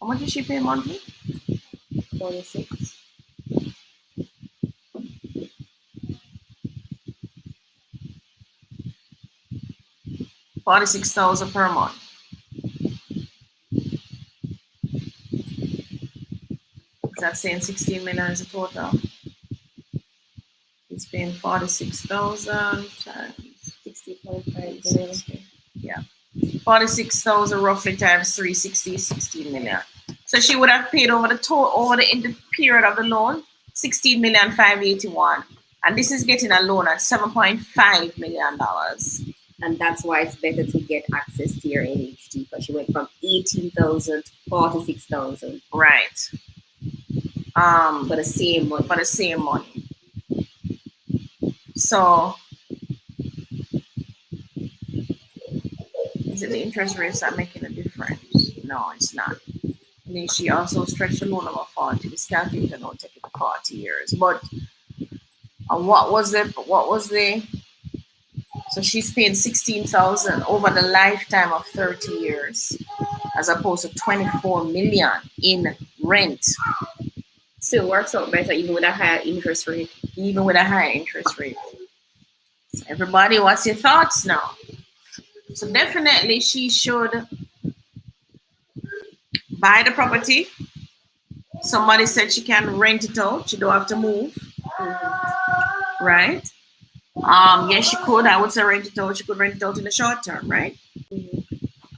much does she pay monthly? 46. $46,000 per month. Is that saying 16 million is the total? He's paying 46,000 times 60.5 million. Yeah. 46,000 roughly times 360 is 16 million. So she would have paid over in the period of the loan, 16,581,000. And this is getting a loan at $7.5 million. And that's why it's better to get access to your NHD, because she went from 18,000 to 46,000. Right. For the same money. For the same money. So is it the interest rates are making a difference? No, it's not. I mean, she also stretched the loan over 40. This calculator don't take it to 40 years. But what was the so she's paying 16,000 over the lifetime of 30 years, as opposed to 24 million in rent. Still works out better even with a higher interest rate. Even with a higher interest rate. So everybody, what's your thoughts now? So definitely she should buy the property. Somebody said she can rent it out. She don't have to move. Right? Yes, she could. I would say rent it out. She could rent it out in the short term, right?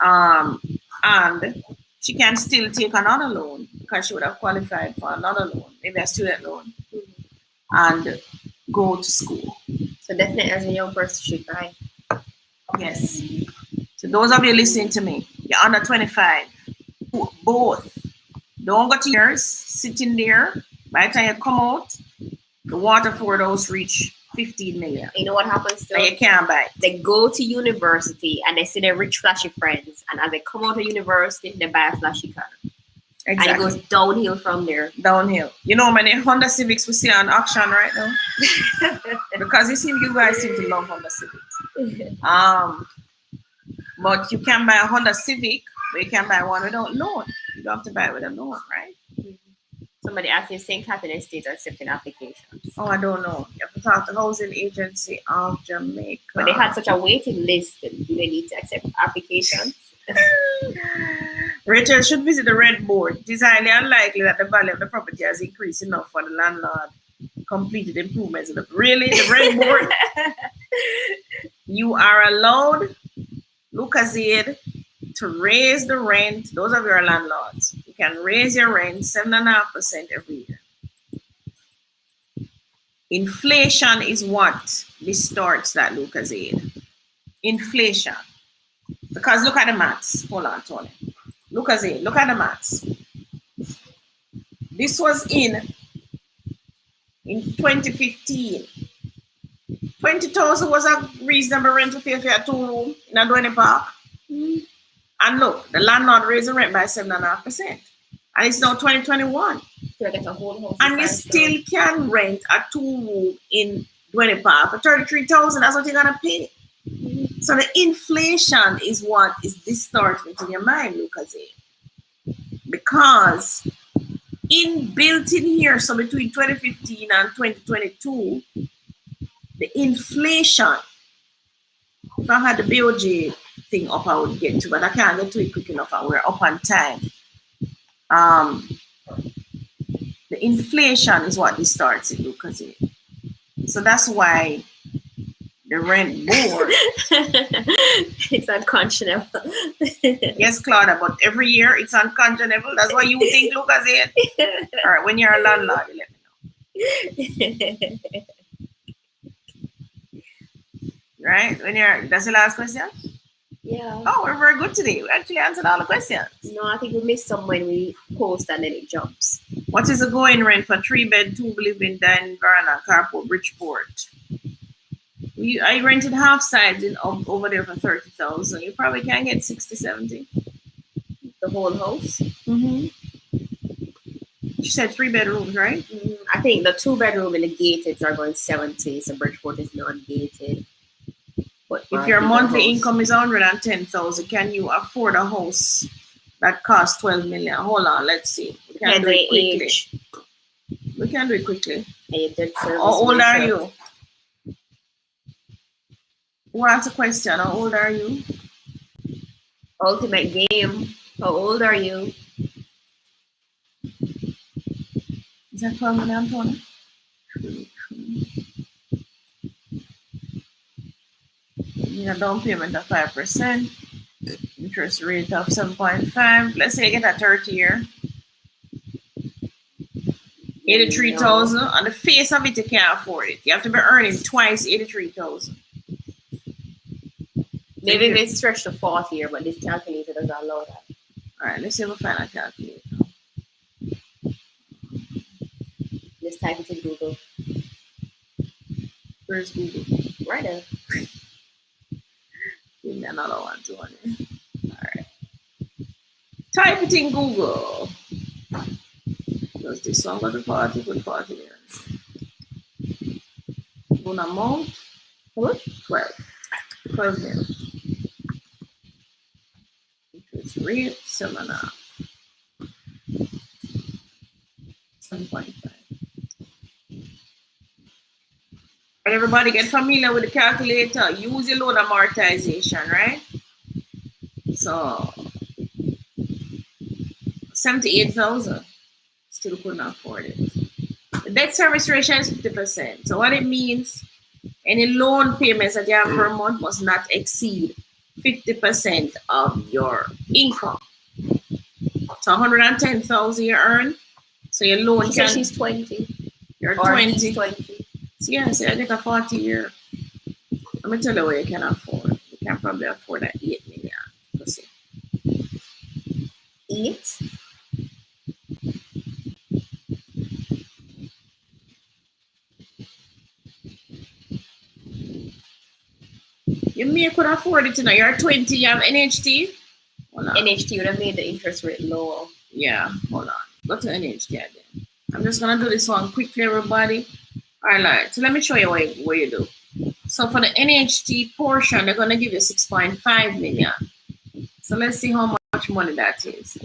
And she can still take another loan because she would have qualified for another loan, maybe a student loan, and go to school. So definitely, as a young person, should buy. Yes. So those of you listening to me, you're under 25. Both. Don't go to years sitting there. By the time you come out, the Waterford house reach 15 million. You know what happens to them? You can't buy it. They go to university and they see their rich, flashy friends. And as they come out of university, they buy a flashy car. Exactly. And it goes downhill from there. Downhill. You know, many Honda Civics we see on auction right now. Because you guys seem to love Honda Civics. But you can buy a Honda Civic, but you can buy one without loan. You don't have to buy it with a loan, right? Somebody asked if St. Catherine State are accepting applications. Oh, I don't know. You have to talk to the Housing Agency of Jamaica. But they had such a waiting list. Do they need to accept applications? Rachel should visit the Red Board. It is highly unlikely that the value of the property has increased enough for the landlord completed improvements. Really? The Red Board? You are allowed, Lucas-Aid, to raise the rent. Those of your landlords, you can raise your rent 7.5% every year. Inflation is what distorts that, Lucas-Aid. Inflation. Because look at the maths. Hold on, Tony. Lucas-Aid, look at the maths. This was in 2015. 20,000 was a reasonable rent to pay for a 2-room in a Duane Park. And look, the landlord raised the rent by 7.5%. And it's now 2021. So get a whole house and you still can rent a 2-room in Duane Park for 33,000. That's what you're gonna pay. So the inflation is what is distorting in your mind, Lucas-Aid. Because built in here, so between 2015 and 2022, the inflation, if I had the BOJ thing up, I would get to, but I can't get to it quick enough, and we're up on time. The inflation is what distorts it, Lucas-Aid. So that's why the rent board. It's unconscionable. Yes, Claudia, but every year it's unconscionable. That's what you think, Lucas-Aid. All right, when you're a landlord, you let me know. Right? That's the last question? Yeah. Oh, we're very good today. We actually answered all the questions. No, I think we missed some when we post and then it jumps. What is the going rent for 3-bed, 2-living, dining, veranda, carport, Bridgeport? I rented half sides over there for 30,000. You probably can get 60, 70. The whole house? Mm-hmm. She said 3 bedrooms, right? Mm-hmm. I think the 2-bedroom in the gated are going 70, so Bridgeport is non-gated. But if your monthly income is 110,000, can you afford a house that costs 12 million? Hold on, let's see. We can do it quickly. We can do it quickly. How old are you? Who asked a question? How old are you? Ultimate game. How old are you? Is that 12 million, Tony? You need a down payment of 5%, interest rate of 7.5. Let's say you get a 30 year. 83,000. On the face of it, you can't afford it. You have to be earning twice 83,000. Maybe they stretch to 40 here, but this calculator doesn't allow that. All right, let's see if we find a calculator. Just type it in Google. Where's Google? Right there. Give me another one, Tony. All right. Type it in Google. Does this one go to 40? Put 40 there. One amount? What? 12. 12 there. Interest rate, 7.5. 7.5. Everybody get familiar with the calculator. Use your loan amortization, right? So 78,000. Still couldn't afford it. The debt service ratio is 50%. So what it means, any loan payments that you have per month must not exceed 50% of your income. So 110,000 you earn. So your loan can. She's 20. You're or 20. He's 20. So yeah, so I get a 40 year. Let me tell you what you can afford. You can probably afford that 8 million. Let's see. 8? You may could afford it, you know. You're 20, you have NHT. NHT would have made the interest rate lower. Yeah, hold on. Go to NHT again. I'm just gonna do this one quickly, everybody. Alright, so let me show you what you do. So for the NHT portion, they're gonna give you 6.5 million. So let's see how much money that is.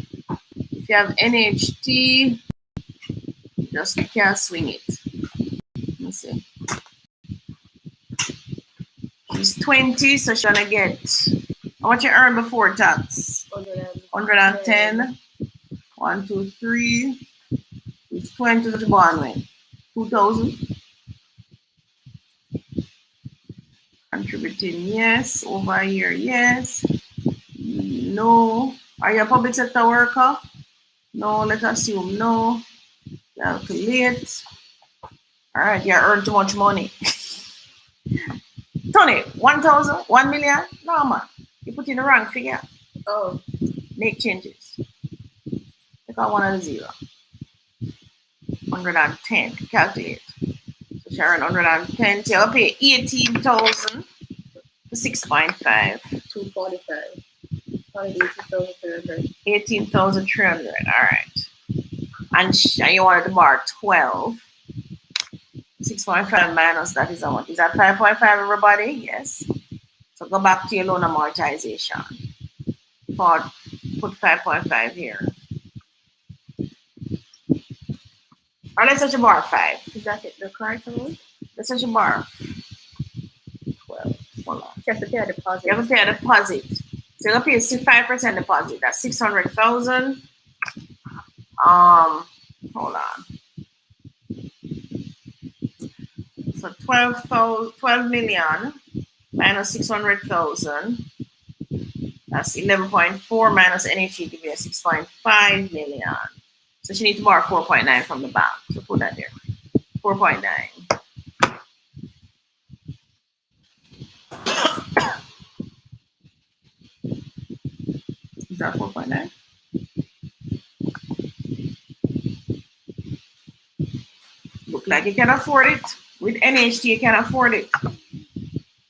If you have NHT, just you can't swing it. Let's see. She's 20, so she's gonna get how much you earned before tax? 110. 1, 2, 3. It's 20 to the bond way. 2,000. Contributing, yes. Over here, yes. No. Are you a public sector worker? No, let's assume no. Calculate. All right, you earn too much money. Tony, 1,000, 1 million? No, man. You put in the wrong figure. Oh. Make changes. Take out one of the 0. 110. Calculate. So she earn 110. So you'll pay 18,000 for 6.5. 245. 18,300. 18,300. All right. And you wanted to borrow 12. 6.5 minus that is how much? Is that 5.5, everybody? Yes. So go back to your loan amortization. Put 5.5 here. Or let's say you borrow 5. Is that it? The correct amount? Let's say you borrow 12. Hold on. You have to pay a deposit. You have to pay a deposit. So you're going to pay 5% deposit. That's 600,000. Hold on. So 12 million minus 600,000. That's 11.4 minus NHE give you a 6.5 million. So she needs to borrow 4.9 from the bank. So put that there. 4.9. Is that 4.9? Look like you can afford it. With NHT, you can afford it.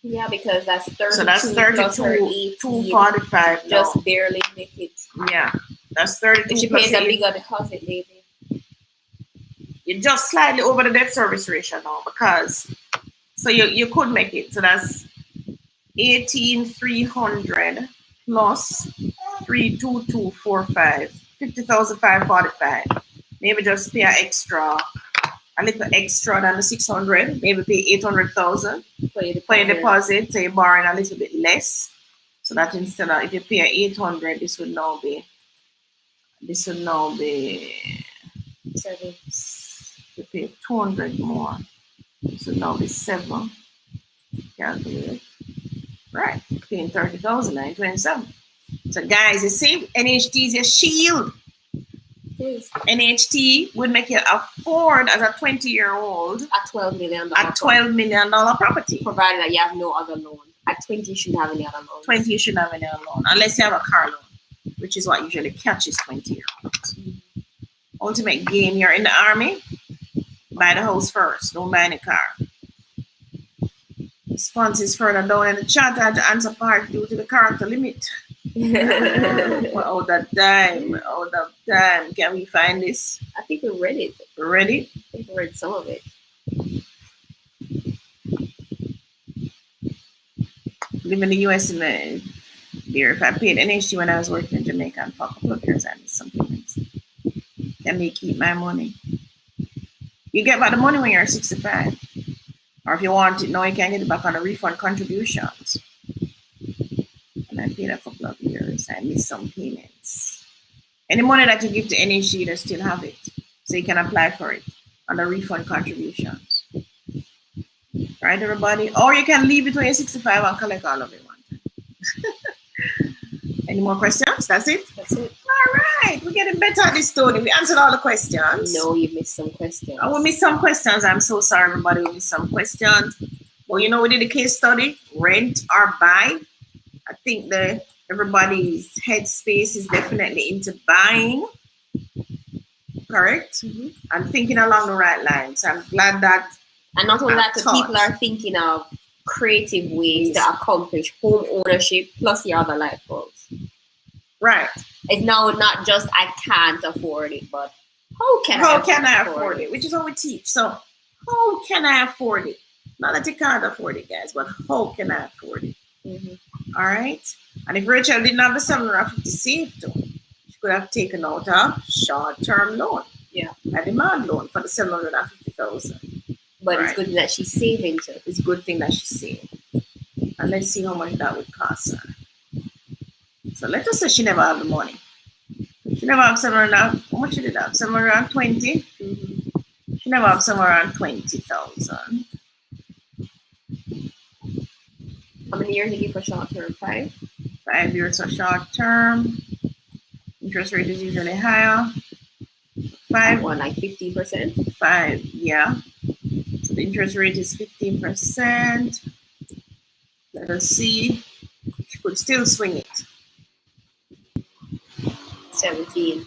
Yeah, because that's 32. So that's 32, 245. Just barely make it. Yeah, that's 32. If she pays a bigger deposit, maybe. You're just slightly over the debt service ratio now because, so you could make it. So that's 18,300 plus 32245, 50,545. Maybe just pay an extra. A little extra than the 600, maybe pay 800,000 for your deposit, so you're borrowing a little bit less. So that instead of, if you pay 800, this would now be 7. You pay 200 more. This would now be 7. Calculate. Right, paying 30,000, 927. So guys, you see, NHT is your shield. is. NHT would make you afford as a 20-year-old A $12 million. a $12 million property. Provided that you have no other loan. At 20, you shouldn't have any other loans. 20, you shouldn't have any other loan unless you have a car loan, which is what usually catches 20-year-olds. Ultimate game: you're in the army. Buy the house first. Don't buy any car. Response is further down in the chat. I had to answer part due to the character limit. We're out of time. We're out of time. Can we find this? I think we read it. Ready? I think we read some of it. Live in the US in the year. If I paid NHG when I was working in Jamaica and for a couple of years, I missed some payments. Can they keep my money? You get back the money when you're 65. Or if you want it now, you can get it back on the refund contributions. And I paid a couple of years. I missed some payments. Any money that you give to NHG, they still have it. So you can apply for it on the refund contributions. Right, everybody? Or you can leave it when you're 65 and collect all of it one time. Any more questions? That's it? That's it. All right. We're getting better at this, Tony. We answered all the questions. No, you missed some questions. Oh, we missed some questions. I'm so sorry, everybody. We missed some questions. Well, you know, we did a case study, rent or buy. I think that everybody's headspace is definitely into buying. Correct? Mm-hmm. I'm thinking along the right lines. I'm glad that. And not only that, the thought. people are thinking of creative ways to accomplish home ownership plus your other life goals. Right. It's now not just I can't afford it, but how can I afford it? Which is what we teach. So how can I afford it? Not that you can't afford it, guys, but how can I afford it? Mm-hmm. All right. And if Rachel didn't have the 750 saved, she could have taken out a short-term loan. Yeah. A demand loan for the 750,000. But Right. it's good that she's saving too. It's a good thing that she's saved. And let's see how much that would cost her. So let us say she never had the money. She never have somewhere around, how much she did have? Somewhere around 20? Mm-hmm. She never have somewhere around 20,000. How many years did you for short term? 5? 5 years for short term. Interest rate is usually higher. 5, What, like 50%? 5, yeah. So the interest rate is 15%. Let us see. She could still swing it. 17.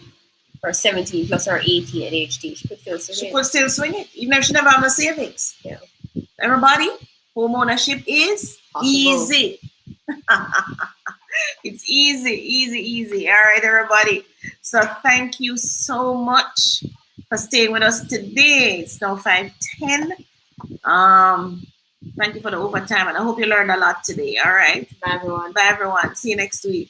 Or 17 plus or 18 at HT. She could still swing She it. could still swing it, even if she never have no savings. Yeah. Everybody, home ownership is Possible. easy. It's easy. All right, everybody. So thank you so much for staying with us today. It's now 5:10. Thank you for the overtime, and I hope you learned a lot today. All right. Bye, everyone. Bye, everyone. See you next week.